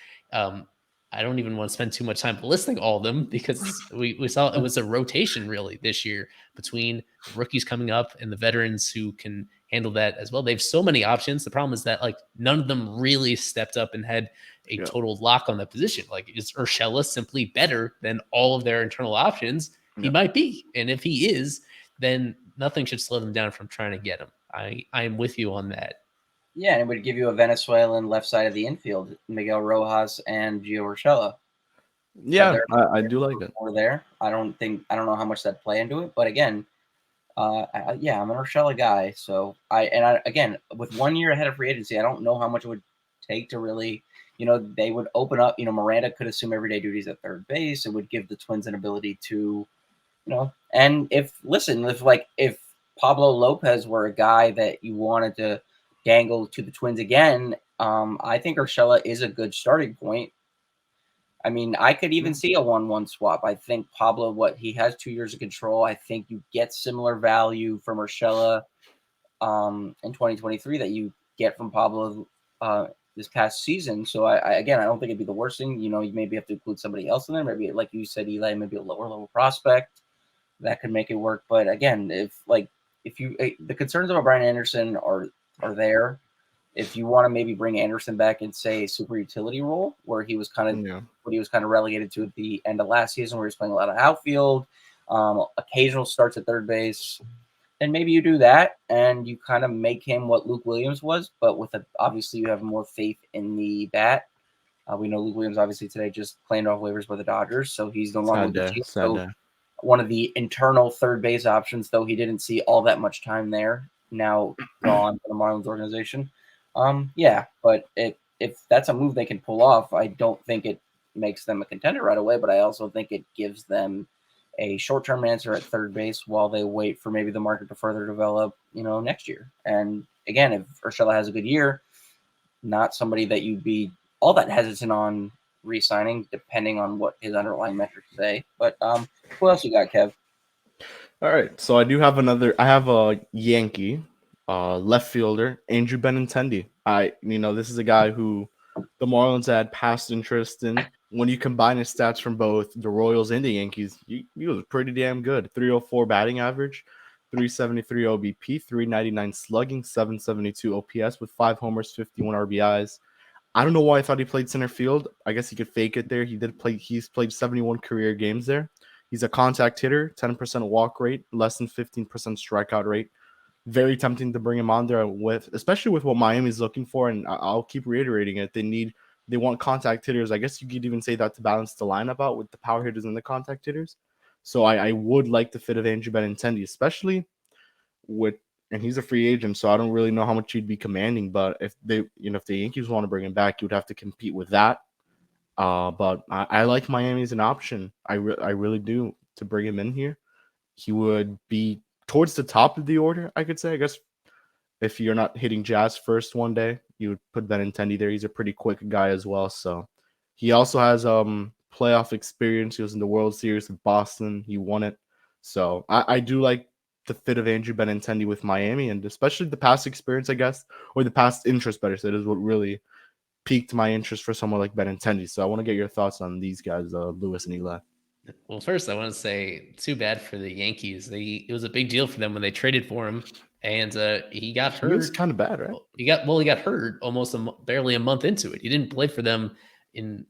I don't even want to spend too much time listing all of them because we saw it was a rotation really this year between the rookies coming up and the veterans who can handle that as well. They have so many options. The problem is that like none of them really stepped up and had a total lock on the position. Like, is Urshela simply better than all of their internal options? He might be. And if he is, then nothing should slow them down from trying to get him. I am with you on that. Yeah, and it would give you a Venezuelan left side of the infield, Miguel Rojas and Gio Urshela. Yeah, I do like it. More there. I don't know how much that play into it, but again, I'm an Urshela guy. So again, with 1 year ahead of free agency, I don't know how much it would take to really, they would open up. Miranda could assume everyday duties at third base. It would give the Twins an ability to, and if Pablo Lopez were a guy that you wanted to dangle to the Twins again, I think Urshela is a good starting point. I mean, I could even see a 1-1 swap. I think Pablo, he has 2 years of control. I think you get similar value from Urshela in 2023 that you get from Pablo this past season. So I don't think it'd be the worst thing. You maybe have to include somebody else in there. Maybe, like you said, Ely, maybe a lower level prospect that could make it work. But again, the concerns about Brian Anderson are there. If you want to maybe bring Anderson back and say super utility role, where he was kind of what he was kind of relegated to at the end of last season, where he was playing a lot of outfield, occasional starts at third base, then maybe you do that and you kind of make him what Luke Williams was, but obviously you have more faith in the bat. We know Luke Williams obviously today just claimed off waivers by the Dodgers, so he's no longer with the team. So one of the internal third base options, though he didn't see all that much time there, now gone for the Marlins organization. But if that's a move they can pull off, I don't think it makes them a contender right away, but I also think it gives them a short-term answer at third base while they wait for maybe the market to further develop, next year. And again, if Urshela has a good year, not somebody that you'd be all that hesitant on re-signing, depending on what his underlying metrics say. But who else you got, Kev? All right, so I have a Yankee left fielder, Andrew Benintendi. This is a guy who the Marlins had past interest in. When you combine his stats from both the Royals and the Yankees, he was pretty damn good. 304 batting average, 373 OBP, 399 slugging, 772 OPS with 5 homers, 51 RBIs. I don't know why I thought he played center field. I guess he could fake it there. He's played 71 career games there. He's a contact hitter, 10% walk rate, less than 15% strikeout rate. Very tempting to bring him on there especially with what Miami's looking for. And I'll keep reiterating it. They want contact hitters. I guess you could even say that to balance the lineup out with the power hitters and the contact hitters. So I would like the fit of Andrew Benintendi, especially and he's a free agent, so I don't really know how much he'd be commanding. But if the Yankees want to bring him back, you would have to compete with that. But I like Miami as an option. I really do, to bring him in here. He would be towards the top of the order, I could say. I guess if you're not hitting Jazz first one day, you would put Benintendi there. He's a pretty quick guy as well. So he also has playoff experience. He was in the World Series with Boston. He won it. So I do like the fit of Andrew Benintendi with Miami, and especially the past experience, I guess, or the past interest, better said, is what really piqued my interest for someone like Benintendi. So I want to get your thoughts on these guys, Lewis and Eli. Well, first I want to say too bad for the Yankees. It was a big deal for them when they traded for him, and he got hurt. It's kind of bad, right? He got hurt almost barely a month into it. He didn't play for them in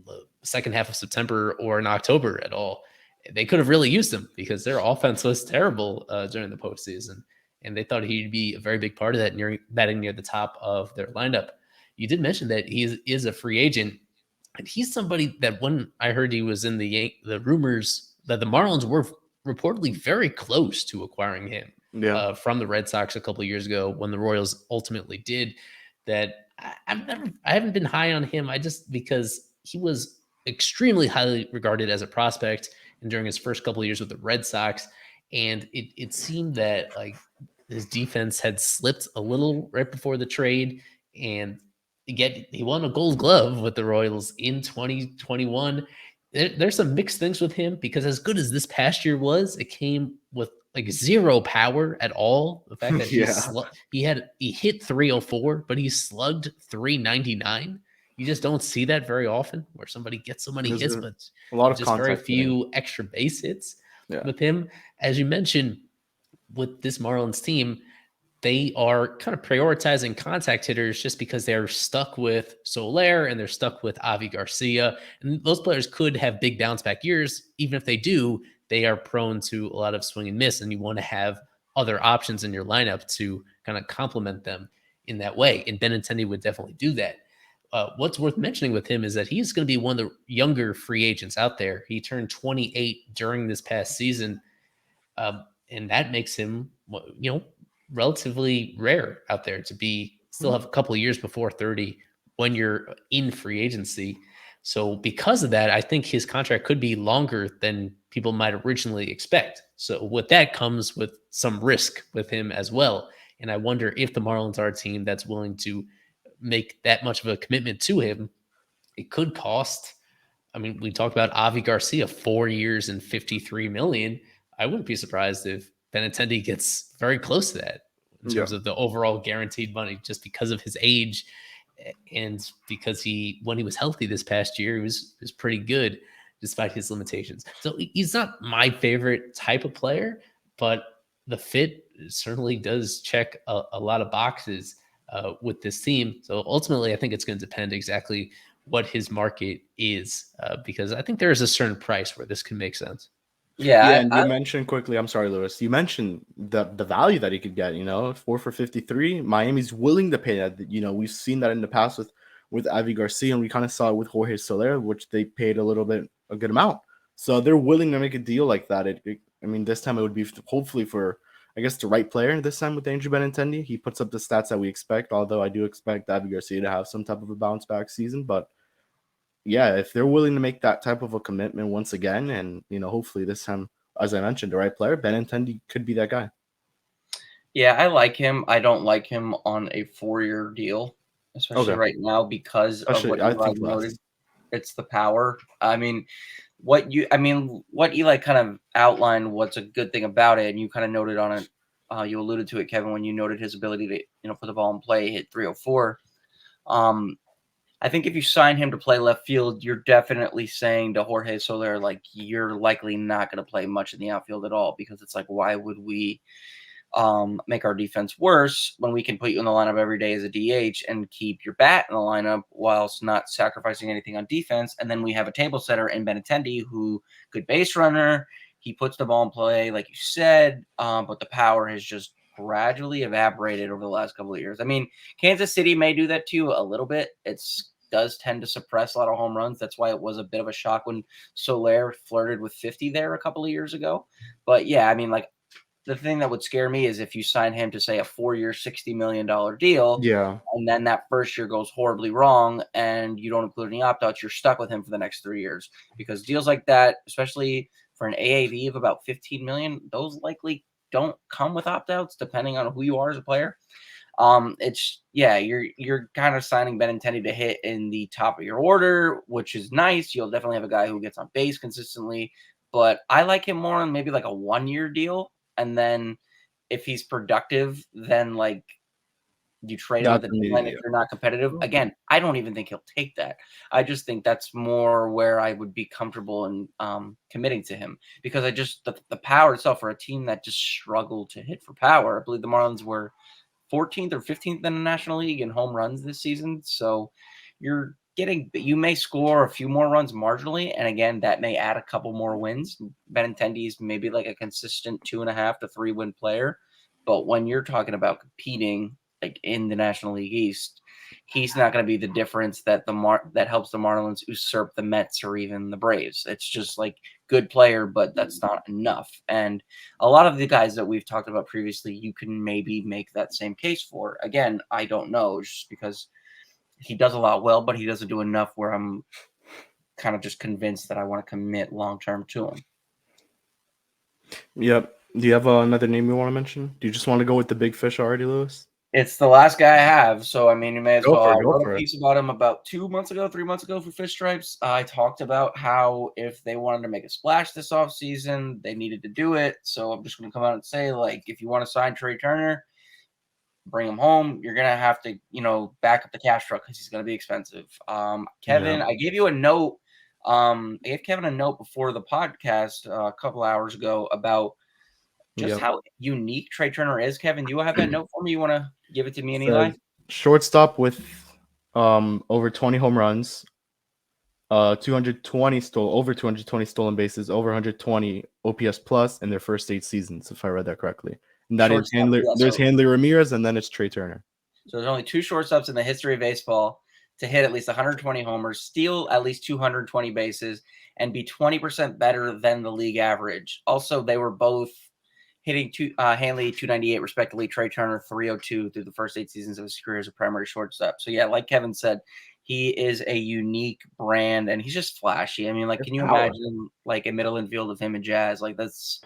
the second half of September or in October at all. They could have really used him because their offense was terrible during the postseason, and they thought he'd be a very big part of that, batting near the top of their lineup. You did mention that he is a free agent. And he's somebody that when I heard he was in the rumors that the Marlins were reportedly very close to acquiring him from the Red Sox a couple of years ago when the Royals ultimately did, that I haven't been high on him. Because he was extremely highly regarded as a prospect and during his first couple of years with the Red Sox. And it seemed that like his defense had slipped a little right before the trade, and yet he won a Gold Glove with the Royals in 2021. There's some mixed things with him because as good as this past year was, it came with like zero power at all. The fact that he hit 304, but he slugged 399. You just don't see that very often where somebody gets so many There's hits, but a lot of just very contact hitting. few extra base hits Yeah. with him. As you mentioned, with this Marlins team, they are kind of prioritizing contact hitters just because they're stuck with Soler and they're stuck with Avi Garcia. And those players could have big bounce back years. Even if they do, they are prone to a lot of swing and miss. And you want to have other options in your lineup to kind of complement them in that way. And Benintendi would definitely do that. What's worth mentioning with him is that he's going to be one of the younger free agents out there. He turned 28 during this past season. And that makes him, relatively rare out there to be still have a couple of years before 30 when you're in free agency. So because of that, I think his contract could be longer than people might originally expect. So with that comes with some risk with him as well. And I wonder if the Marlins are a team that's willing to make that much of a commitment to him. It could cost. I mean, we talked about Avi Garcia, 4 years and $53 million. I wouldn't be surprised if Benintendi gets very close to that in terms of the overall guaranteed money, just because of his age and because when he was healthy this past year, he was pretty good despite his limitations. So he's not my favorite type of player, but the fit certainly does check a lot of boxes with this team. So ultimately, I think it's going to depend exactly what his market is, because I think there is a certain price where this can make sense. Yeah, And you mentioned quickly, I'm sorry, Lewis, you mentioned the value that he could get, 4 for 53. Miami's willing to pay that. We've seen that in the past with Avi Garcia, and we kind of saw it with Jorge Soler, which they paid a good amount. So they're willing to make a deal like that. This time it would be hopefully for, I guess, the right player this time with Andrew Benintendi. He puts up the stats that we expect, although I do expect Avi Garcia to have some type of a bounce back season. But yeah, if they're willing to make that type of a commitment once again, and hopefully this time, as I mentioned, the right player, Benintendi could be that guy. Yeah, I like him. I don't like him on a 4-year deal, especially right now because of what Eli noted. It's the power. What Eli kind of outlined, what's a good thing about it, and you kind of noted on it. You alluded to it, Kevin, when you noted his ability to put the ball in play, hit 304. I think if you sign him to play left field, you're definitely saying to Jorge Soler, like, you're likely not going to play much in the outfield at all, because it's like, why would we make our defense worse when we can put you in the lineup every day as a DH and keep your bat in the lineup whilst not sacrificing anything on defense? And then we have a table setter in Benintendi, who good base runner. He puts the ball in play, like you said, but the power has just gradually evaporated over the last couple of years. I mean, Kansas City may do that to you a little bit. It does tend to suppress a lot of home runs. That's why it was a bit of a shock when Soler flirted with 50 there a couple of years ago. But yeah, the thing that would scare me is if you sign him to, say, a 4-year, $60 million deal, and then that first year goes horribly wrong and you don't include any opt-outs, you're stuck with him for the next 3 years. Because deals like that, especially for an AAV of about $15 million, those likely don't come with opt-outs, depending on who you are as a player. You're kind of signing Benintendi to hit in the top of your order, which is nice. You'll definitely have a guy who gets on base consistently, but I like him more on maybe like a 1-year deal. And then if he's productive, then like you trade him at the deadline if you're not competitive. Again, I don't even think he'll take that. I just think that's more where I would be comfortable in committing to him, because I just the power itself for a team that just struggled to hit for power. I believe the Marlins were 14th or 15th in the National League in home runs this season. So you may score a few more runs marginally, and again, that may add a couple more wins. Benintendi is maybe like a consistent 2.5 to 3 win player, but when you're talking about competing like in the National League East, he's not going to be the difference that that helps the Marlins usurp the Mets or even the Braves. It's just like good player, but that's not enough. And a lot of the guys that we've talked about previously, you can maybe make that same case for. Again, I don't know, just because he does a lot well, but he doesn't do enough where I'm kind of just convinced that I want to commit long-term to him. Yep. Do you have another name you want to mention? Do you just want to go with the big fish already, Lewis? It's the last guy I have, so you may as well. I wrote a piece about him about 3 months ago for Fish Stripes. I talked about how if they wanted to make a splash this offseason, they needed to do it. So I'm just going to come out and say, like, if you want to sign Trea Turner, bring him home. You're going to have to, back up the cash truck because he's going to be expensive. Kevin, I gave you a note. I gave Kevin a note before the podcast a couple hours ago about just how unique Trea Turner is. Kevin, do you have that note for me? You want to give it to me and Eli? Shortstop with over 20 home runs, 220 over 220 stolen bases, over 120 OPS plus in their first 8 seasons, if I read that correctly. And that is Handler. There's Handler Ramirez, and then it's Trea Turner. So there's only 2 shortstops in the history of baseball to hit at least 120 homers, steal at least 220 bases, and be 20% better than the league average. Also, they were both hitting Hanley 298 respectively, Trea Turner 302 through the first 8 seasons of his career as a primary shortstop. So yeah, like Kevin said, he is a unique brand and he's just flashy. I mean, like, can you imagine like a middle infield of him and Jazz? Like, that's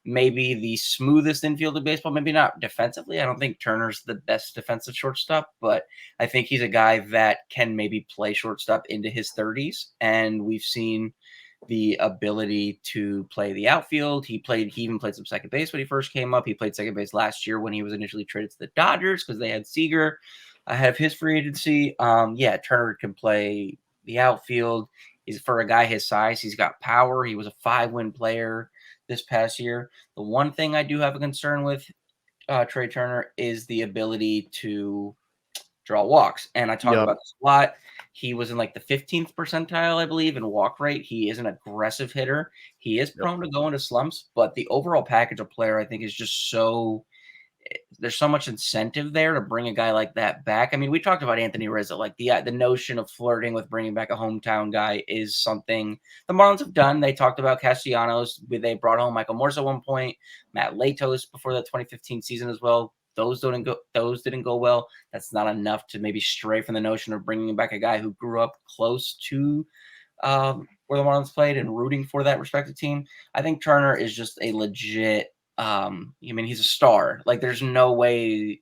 maybe the smoothest infield of baseball. Maybe not defensively. I don't think Turner's the best defensive shortstop, but I think he's a guy that can maybe play shortstop into his 30s. And we've seen the ability to play the outfield. He even played some second base when he first came up. He played second base last year when he was initially traded to the Dodgers because they had Seager ahead of his free agency. Turner can play the outfield. He's, for a guy his size, he's got power. He was a 5-win player this past year. The one thing I do have a concern with Trea Turner is the ability to draw walks. And I talk about this a lot. He was in like the 15th percentile, I believe, in walk rate. He is an aggressive hitter. He is prone to go into slumps, but the overall package of player, I think, is just so there's so much incentive there to bring a guy like that back. I mean, we talked about Anthony Rizzo, like the notion of flirting with bringing back a hometown guy is something the Marlins have done. They talked about Castellanos. They brought home Michael Morse at one point, Matt Latos before the 2015 season as well. Those didn't go well. That's not enough to maybe stray from the notion of bringing back a guy who grew up close to where the Marlins played and rooting for that respective team. I think Turner is just a legit he's a star. Like, there's no way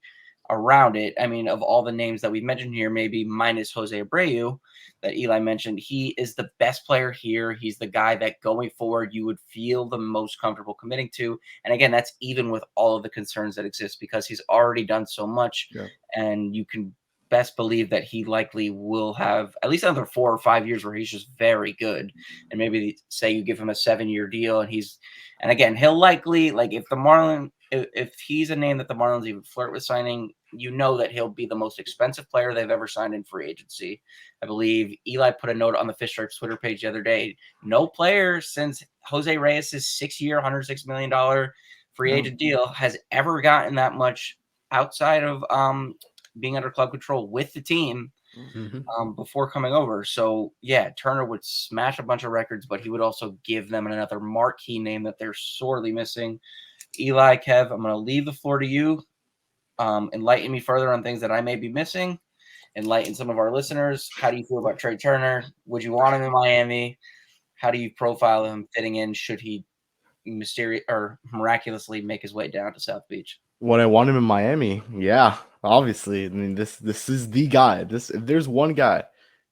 around it. I mean, of all the names that we've mentioned here, maybe minus José Abreu that Eli mentioned, he is the best player here. He's the guy that going forward you would feel the most comfortable committing to. And again, that's even with all of the concerns that exist because he's already done so much. And you can best believe that he likely will have at least another 4 or 5 years where he's just very good. And maybe say you give him a 7-year deal and again, he'll likely, like, if he's a name that the Marlins even flirt with signing, you know that he'll be the most expensive player they've ever signed in free agency. I believe Eli put a note on the Fish Stripes Twitter page the other day. No player since Jose Reyes' 6-year, $106 million free agent deal has ever gotten that much outside of being under club control with the team before coming over. So yeah, Turner would smash a bunch of records, but he would also give them another marquee name that they're sorely missing. Eli, Kev, I'm going to leave the floor to you. Enlighten me further on things that I may be missing. Enlighten some of our listeners. How do you feel about Trea Turner? Would you want him in Miami? How do you profile him fitting in? Should he miraculously make his way down to South Beach? When I want him in Miami, yeah, obviously. I mean, this is the guy. If there's one guy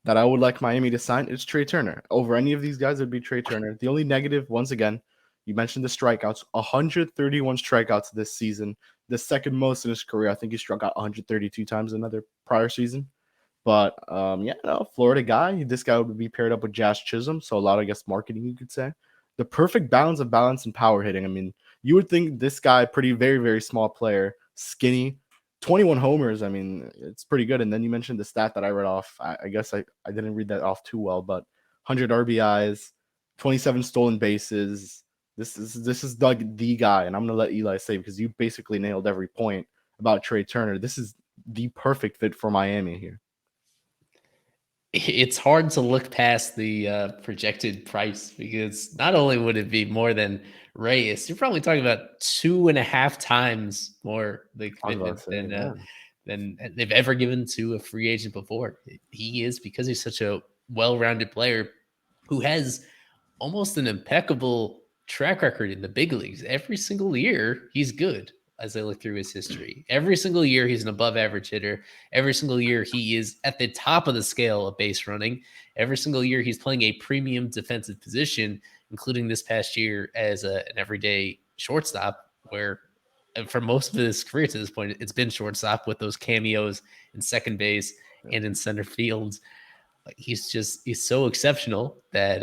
that I would like Miami to sign, it's Trea Turner. Over any of these guys, it'd be Trea Turner. The only negative, once again, you mentioned the strikeouts. 131 strikeouts this season, the second most in his career. I think he struck out 132 times another prior season. But Florida guy. This guy would be paired up with Jazz Chisholm, so a lot, I guess, marketing, you could say. The perfect balance of balance and power hitting. I mean, you would think this guy, pretty, very, very small player, skinny, 21 homers. I mean, it's pretty good. And then you mentioned the stat that I read off. I guess I didn't read that off too well, but 100 RBIs, 27 stolen bases. This is like the guy, and I'm gonna let Eli say because you basically nailed every point about Trea Turner. This is the perfect fit for Miami here. It's hard to look past the projected price because not only would it be more than Reyes, you're probably talking about 2.5 times more the commitment than they've ever given to a free agent before. He is, because he's such a well-rounded player who has almost an impeccable track record in the big leagues. Every single year, he's good. As I look through his history, every single year he's an above average hitter. Every single year he is at the top of the scale of base running. Every single year he's playing a premium defensive position, including this past year as an everyday shortstop, where for most of his career to this point, it's been shortstop with those cameos in second base and in center field. He's so exceptional that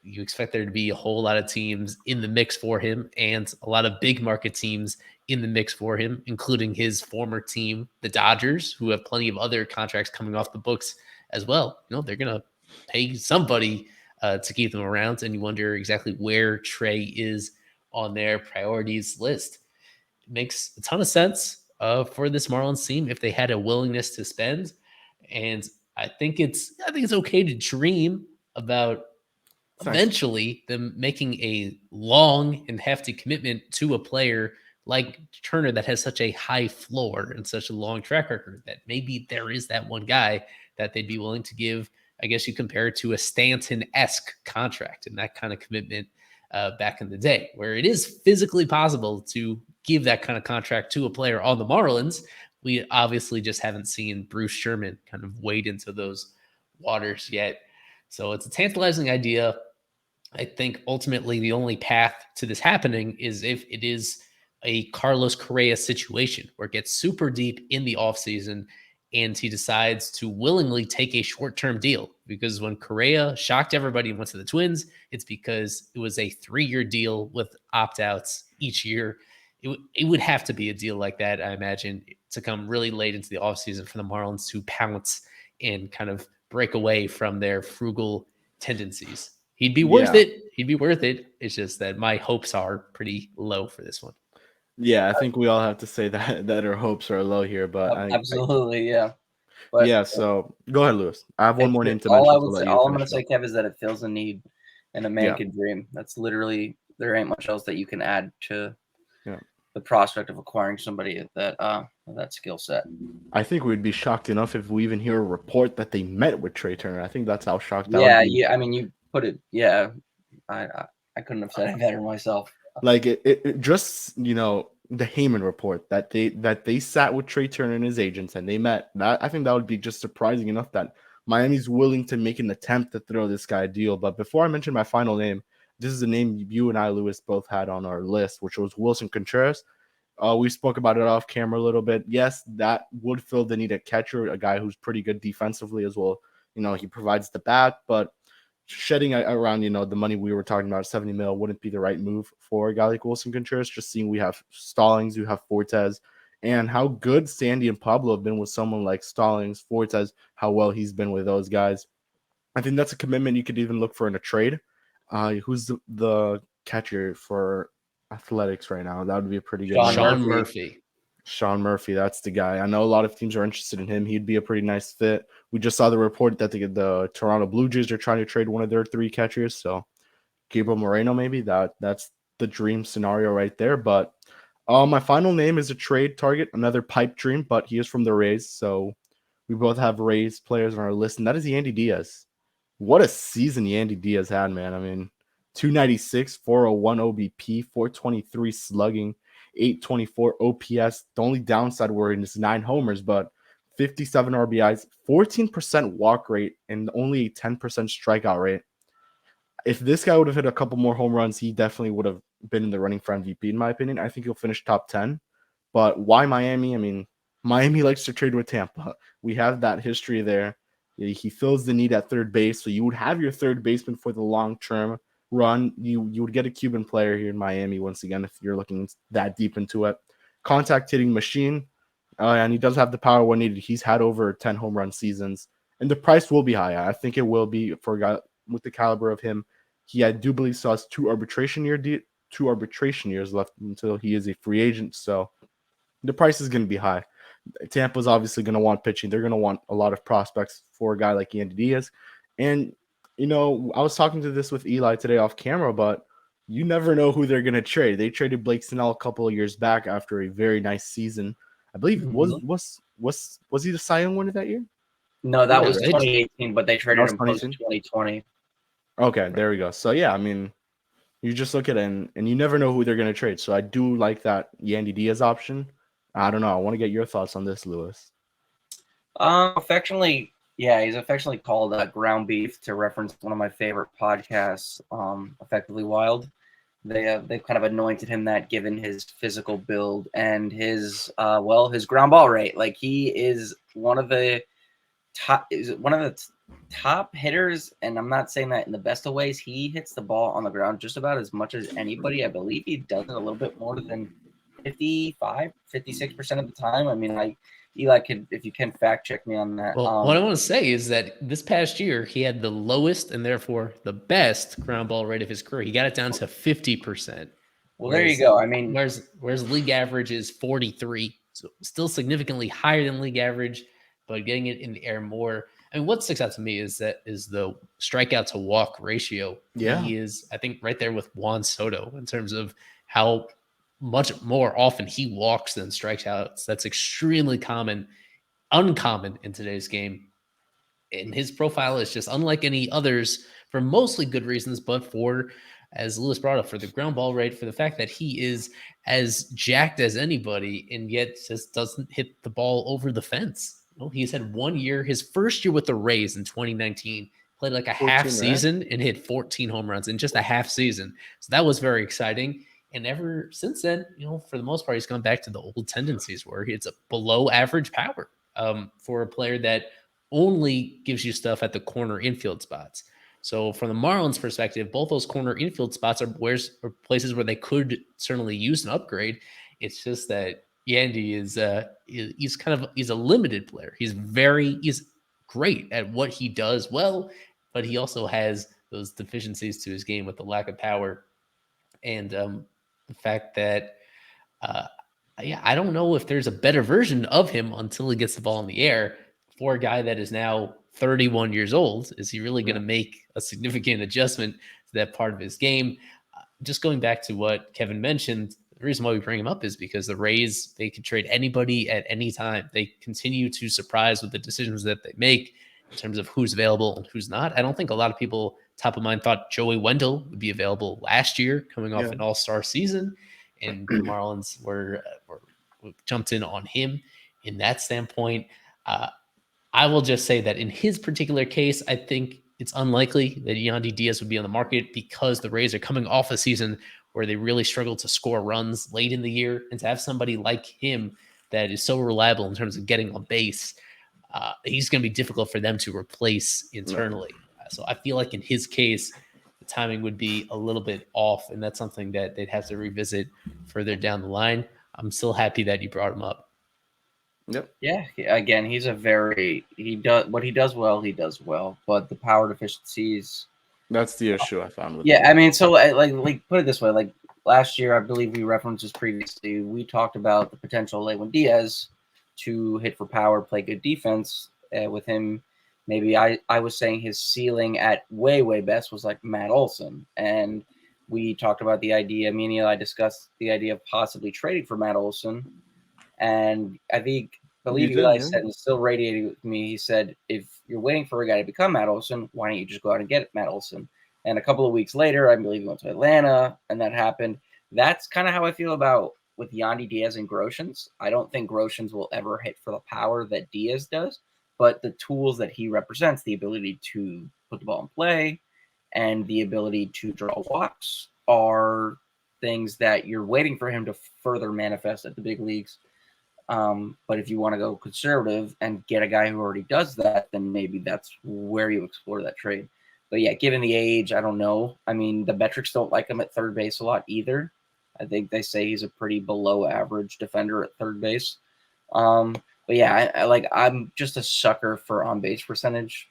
you expect there to be a whole lot of teams in the mix for him, and a lot of big market teams in the mix for him, including his former team, the Dodgers, who have plenty of other contracts coming off the books as well. They're going to pay somebody to keep them around, and you wonder exactly where Trea is on their priorities list. It makes a ton of sense for this Marlins team if they had a willingness to spend, and I think it's okay to dream about eventually them making a long and hefty commitment to a player like Turner that has such a high floor and such a long track record that maybe there is that one guy that they'd be willing to give. I guess you compare it to a Stanton-esque contract and that kind of commitment back in the day, where it is physically possible to give that kind of contract to a player on the Marlins. We obviously just haven't seen Bruce Sherman kind of wade into those waters yet. So it's a tantalizing idea. I think ultimately the only path to this happening is if it is a Carlos Correa situation where it gets super deep in the offseason and he decides to willingly take a short-term deal. Because when Correa shocked everybody and went to the Twins, it's because it was a 3-year deal with opt-outs each year. It would have to be a deal like that, I imagine, to come really late into the offseason for the Marlins to pounce and kind of break away from their frugal tendencies. He'd be worth it. He'd be worth it. It's just that my hopes are pretty low for this one. Yeah, I think we all have to say that our hopes are low here, but absolutely, yeah. But yeah, so go ahead, Lewis. I have one more name to mention. All I'm going to say, Kev, is that it fills a need, and a man can dream. That's literally, there ain't much else that you can add to the prospect of acquiring somebody at that skill set. I think we'd be shocked enough if we even hear a report that they met with Trea Turner. I think that's how shocked I would be. Yeah. I mean, you put it. Yeah, I couldn't have said it better myself. Like it just the Heyman report that they sat with Trea Turner and his agents and they met. That I think that would be just surprising enough that Miami's willing to make an attempt to throw this guy a deal. But before I mention my final name, this is a name you and I, Lewis, both had on our list, which was Willson Contreras. We spoke about it off camera a little bit. Yes, that would fill the need at catcher, a guy who's pretty good defensively as well. He provides the bat, but shedding around, the money we were talking about, 70 mil, wouldn't be the right move for a guy like Willson Contreras. Just seeing we have Stallings, you have Fortes, and how good Sandy and Pablo have been with someone like Stallings, Fortes, how well he's been with those guys. I think that's a commitment you could even look for in a trade. Who's the catcher for Athletics right now? That would be a pretty good Sean Murphy. Sean Murphy, that's the guy. I know a lot of teams are interested in him. He'd be a pretty nice fit. We just saw the report that the Toronto Blue Jays are trying to trade one of their 3 catchers. So Gabriel Moreno, maybe that's the dream scenario right there. But my final name is a trade target, another pipe dream, but he is from the Rays. So we both have Rays players on our list, and that is Yandy Díaz. What a season Yandy Díaz had, man. I mean, 296, 401 OBP, 423 slugging, 824 OPS. The only downside were in his 9 homers, but 57 RBIs, 14% walk rate, and only a 10% strikeout rate. If this guy would have hit a couple more home runs, he definitely would have been in the running for MVP, in my opinion. I think he'll finish top 10. But why Miami? I mean, Miami likes to trade with Tampa. We have that history there. He fills the need at third base, so you would have your third baseman for the long-term run. You would get a Cuban player here in Miami once again if you're looking that deep into it. Contact hitting machine, and he does have the power when needed. He's had over 10 home run seasons, and the price will be high. I think it will be for a guy with the caliber of him. I do believe still has 2 arbitration years left until he is a free agent, so the price is going to be high. Tampa's obviously going to want pitching. They're going to want a lot of prospects for a guy like Yandy Díaz. And, I was talking to this with Eli today off camera, but you never know who they're going to trade. They traded Blake Snell a couple of years back after a very nice season. I believe was he the Cy Young winner that year? No, that was 2018, but they traded him post 2020. Okay, there we go. So, yeah, I mean, you just look at it and you never know who they're going to trade. So I do like that Yandy Díaz option. I don't know. I want to get your thoughts on this, Lewis. He's affectionately called ground beef to reference one of my favorite podcasts, Effectively Wild. they've kind of anointed him that, given his physical build and his ground ball rate. Like, he is one of the top hitters, and I'm not saying that in the best of ways. He hits the ball on the ground just about as much as anybody. I believe he does it a little bit more than 56% of the time. I mean, Eli, if you can fact check me on that. Well, what I want to say is that this past year, he had the lowest and therefore the best ground ball rate of his career. He got it down to 50%. Well, there you go. I mean, whereas league average is 43, so still significantly higher than league average, but getting it in the air more. I mean, what sticks out to me is the strikeout to walk ratio. Yeah. He is, I think, right there with Juan Soto in terms of how much more often he walks than strikes out. That's extremely uncommon in today's game. And his profile is just unlike any others for mostly good reasons, but for, as Lewis brought up, for the ground ball rate, for the fact that he is as jacked as anybody and yet just doesn't hit the ball over the fence. He's had 1 year, his first year with the Rays in 2019, played like a 14, half right? season and hit 14 home runs in just a half season. So that was very exciting. And ever since then, for the most part, he's gone back to the old tendencies where it's a below average power for a player that only gives you stuff at the corner infield spots. So from the Marlins perspective, both those corner infield spots are places where they could certainly use an upgrade. It's just that Yandy is he's a limited player. He's great at what he does well, but he also has those deficiencies to his game with the lack of power and the fact that I don't know if there's a better version of him until he gets the ball in the air. For a guy that is now 31 years old, is he really going to make a significant adjustment to that part of his game? Just going back to what Kevin mentioned, the reason why we bring him up is because the Rays, they could trade anybody at any time. They continue to surprise with the decisions that they make in terms of who's available and who's not. I don't think a lot of people top of mind thought Joey Wendell would be available last year coming off an all-star season, and the Marlins were jumped in on him in that standpoint. I will just say that in his particular case, I think it's unlikely that Yandy Diaz would be on the market because the Rays are coming off a season where they really struggled to score runs late in the year, and to have somebody like him that is so reliable in terms of getting on base, he's going to be difficult for them to replace internally. So I feel like in his case, the timing would be a little bit off, and that's something that they'd have to revisit further down the line. I'm still happy that you brought him up. Yep. Yeah. Again, he does what he does well. He does well, but the power deficiencies. That's the issue I found with. Yeah, I mean, so like put it this way, like last year, I believe we referenced this previously. We talked about the potential Lewin Diaz to hit for power, play good defense with him. Maybe I was saying his ceiling at way best was like Matt Olson, and we talked about the idea. Me and Eli discussed the idea of possibly trading for Matt Olson. And I believe Eli said, and still radiating with me, he said, if you're waiting for a guy to become Matt Olson, why don't you just go out and get Matt Olson? And a couple of weeks later, I believe he went to Atlanta, and that happened. That's kind of how I feel about with Yandy Diaz and Groshans. I don't think Groshans will ever hit for the power that Diaz does, but the tools that he represents, the ability to put the ball in play and the ability to draw walks, are things that you're waiting for him to further manifest at the big leagues. But if you want to go conservative and get a guy who already does that, then maybe that's where you explore that trade. But yeah, given the age, I don't know. I mean, the metrics don't like him at third base a lot either. I think they say he's a pretty below average defender at third base. But yeah, I'm just a sucker for on base percentage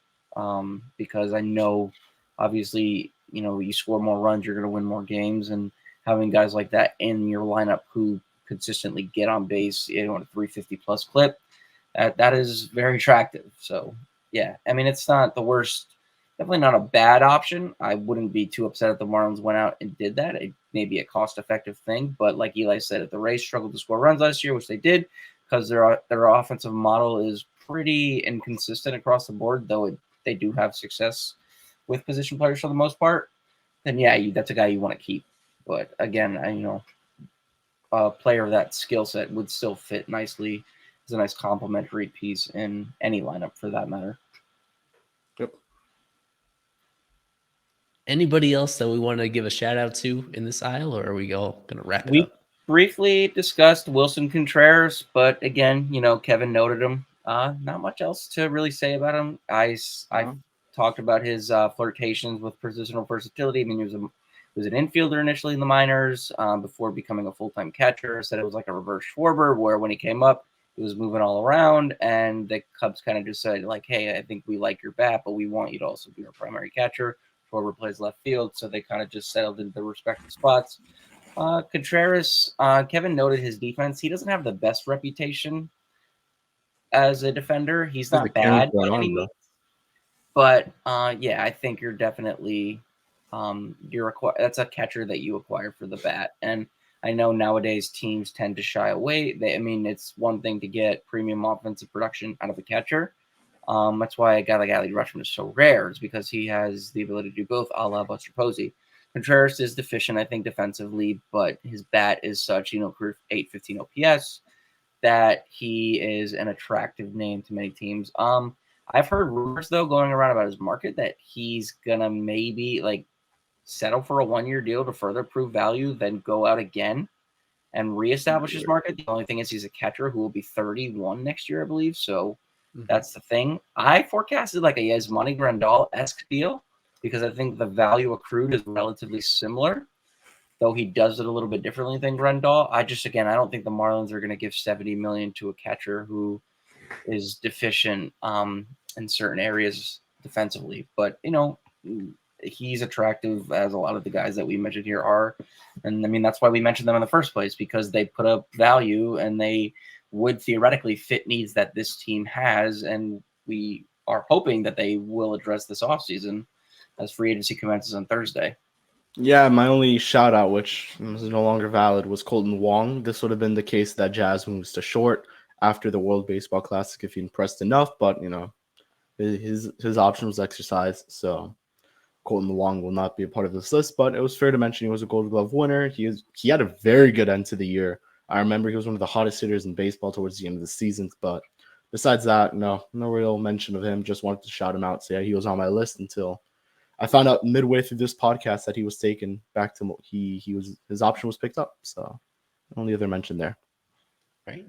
because I know, obviously, you score more runs, you're going to win more games, and having guys like that in your lineup who consistently get on base, on a 350 plus clip, that is very attractive. So yeah, I mean, it's not the worst, definitely not a bad option. I wouldn't be too upset if the Marlins went out and did that. It may be a cost effective thing, but like Eli said, if the Rays struggled to score runs last year, which they did, because their offensive model is pretty inconsistent across the board, though they do have success with position players for the most part, then yeah, that's a guy you want to keep. But again, a player of that skill set would still fit nicely as a nice complementary piece in any lineup for that matter. Yep. Anybody else that we want to give a shout out to in this aisle, or are we all going to wrap it We up? briefly discussed Willson Contreras, but again, Kevin noted him. Not much else to really say about him. I talked about his flirtations with positional versatility. I mean, he was an infielder initially in the minors before becoming a full-time catcher. Said it was like a reverse Schwarber, where when he came up, he was moving all around, and the Cubs kind of just said, like, hey, I think we like your bat, but we want you to also be our primary catcher. Schwarber plays left field, so they kind of just settled into their respective spots. Contreras, Kevin noted his defense. He doesn't have the best reputation as a defender. He's There's a not cane bad going by any on, bro. means. But yeah, I think you're definitely that's a catcher that you acquire for the bat. And I know nowadays teams tend to shy away. It's one thing to get premium offensive production out of a catcher. That's why a guy like Adley Rutschman is so rare. It's because he has the ability to do both, a la Buster Posey. Contreras is deficient, I think, defensively, but his bat is such, career 815 OPS, that he is an attractive name to many teams. I've heard rumors though going around about his market that he's gonna maybe like settle for a 1-year deal to further prove value, then go out again and reestablish his market. The only thing is he's a catcher who will be 31 next year, I believe. So that's the thing. I forecasted like a Yasmani Grandal-esque deal because I think the value accrued is relatively similar, though he does it a little bit differently than Grandal. I don't think the Marlins are going to give $70 million to a catcher who is deficient in certain areas defensively. But he's attractive, as a lot of the guys that we mentioned here are, and I mean that's why we mentioned them in the first place, because they put up value and they would theoretically fit needs that this team has, and we are hoping that they will address this offseason as free agency commences on Thursday. Yeah, my only shout out, which is no longer valid, was Colton Wong. This would have been the case that Jazz moves to short after the World Baseball Classic if he impressed enough, but his option was exercised, so Colton Wong will not be a part of this list. But it was fair to mention he was a Gold Glove winner. He had a very good end to the year. I remember he was one of the hottest hitters in baseball towards the end of the season. But besides that, no real mention of him. Just wanted to shout him out. So yeah, he was on my list until I found out midway through this podcast that he was taken back to his option was picked up. So only other mention there. Right.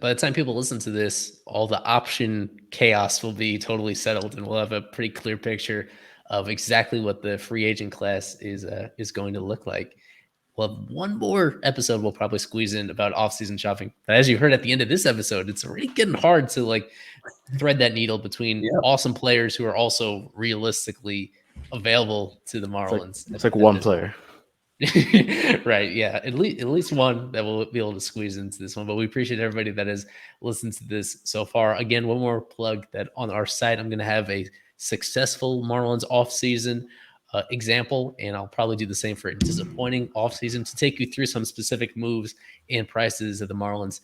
By the time people listen to this, all the option chaos will be totally settled, and we'll have a pretty clear picture of exactly what the free agent class is going to look like. We'll have one more episode we'll probably squeeze in about offseason shopping. But as you heard at the end of this episode, it's really getting hard to like thread that needle between awesome players who are also realistically available to the Marlins. It's like one player. Right. Yeah. At least one that will be able to squeeze into this one. But we appreciate everybody that has listened to this so far. Again, one more plug that on our site, I'm going to have a successful Marlins offseason example, and I'll probably do the same for a disappointing offseason to take you through some specific moves and prices that the Marlins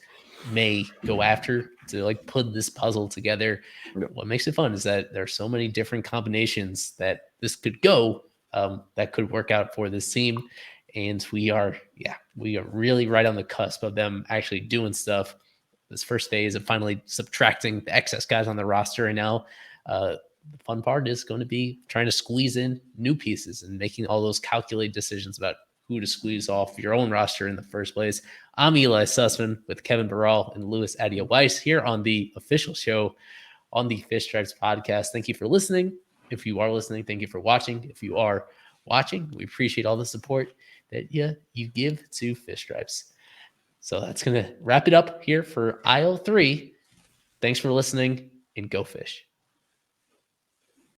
may go after to like put this puzzle together. What makes it fun is that there are so many different combinations that this could go that could work out for this team. And we are really right on the cusp of them actually doing stuff. This first phase of finally subtracting the excess guys on the roster. And now the fun part is going to be trying to squeeze in new pieces and making all those calculated decisions about who to squeeze off your own roster in the first place. I'm Ely Sussman with Kevin Barral and Louis Addeo-Weiss here on the official show on the Fish Stripes podcast. Thank you for listening. If you are listening, thank you for watching. If you are watching, we appreciate all the support that you give to Fish Stripes. So that's going to wrap it up here for aisle 3. Thanks for listening, and go Fish.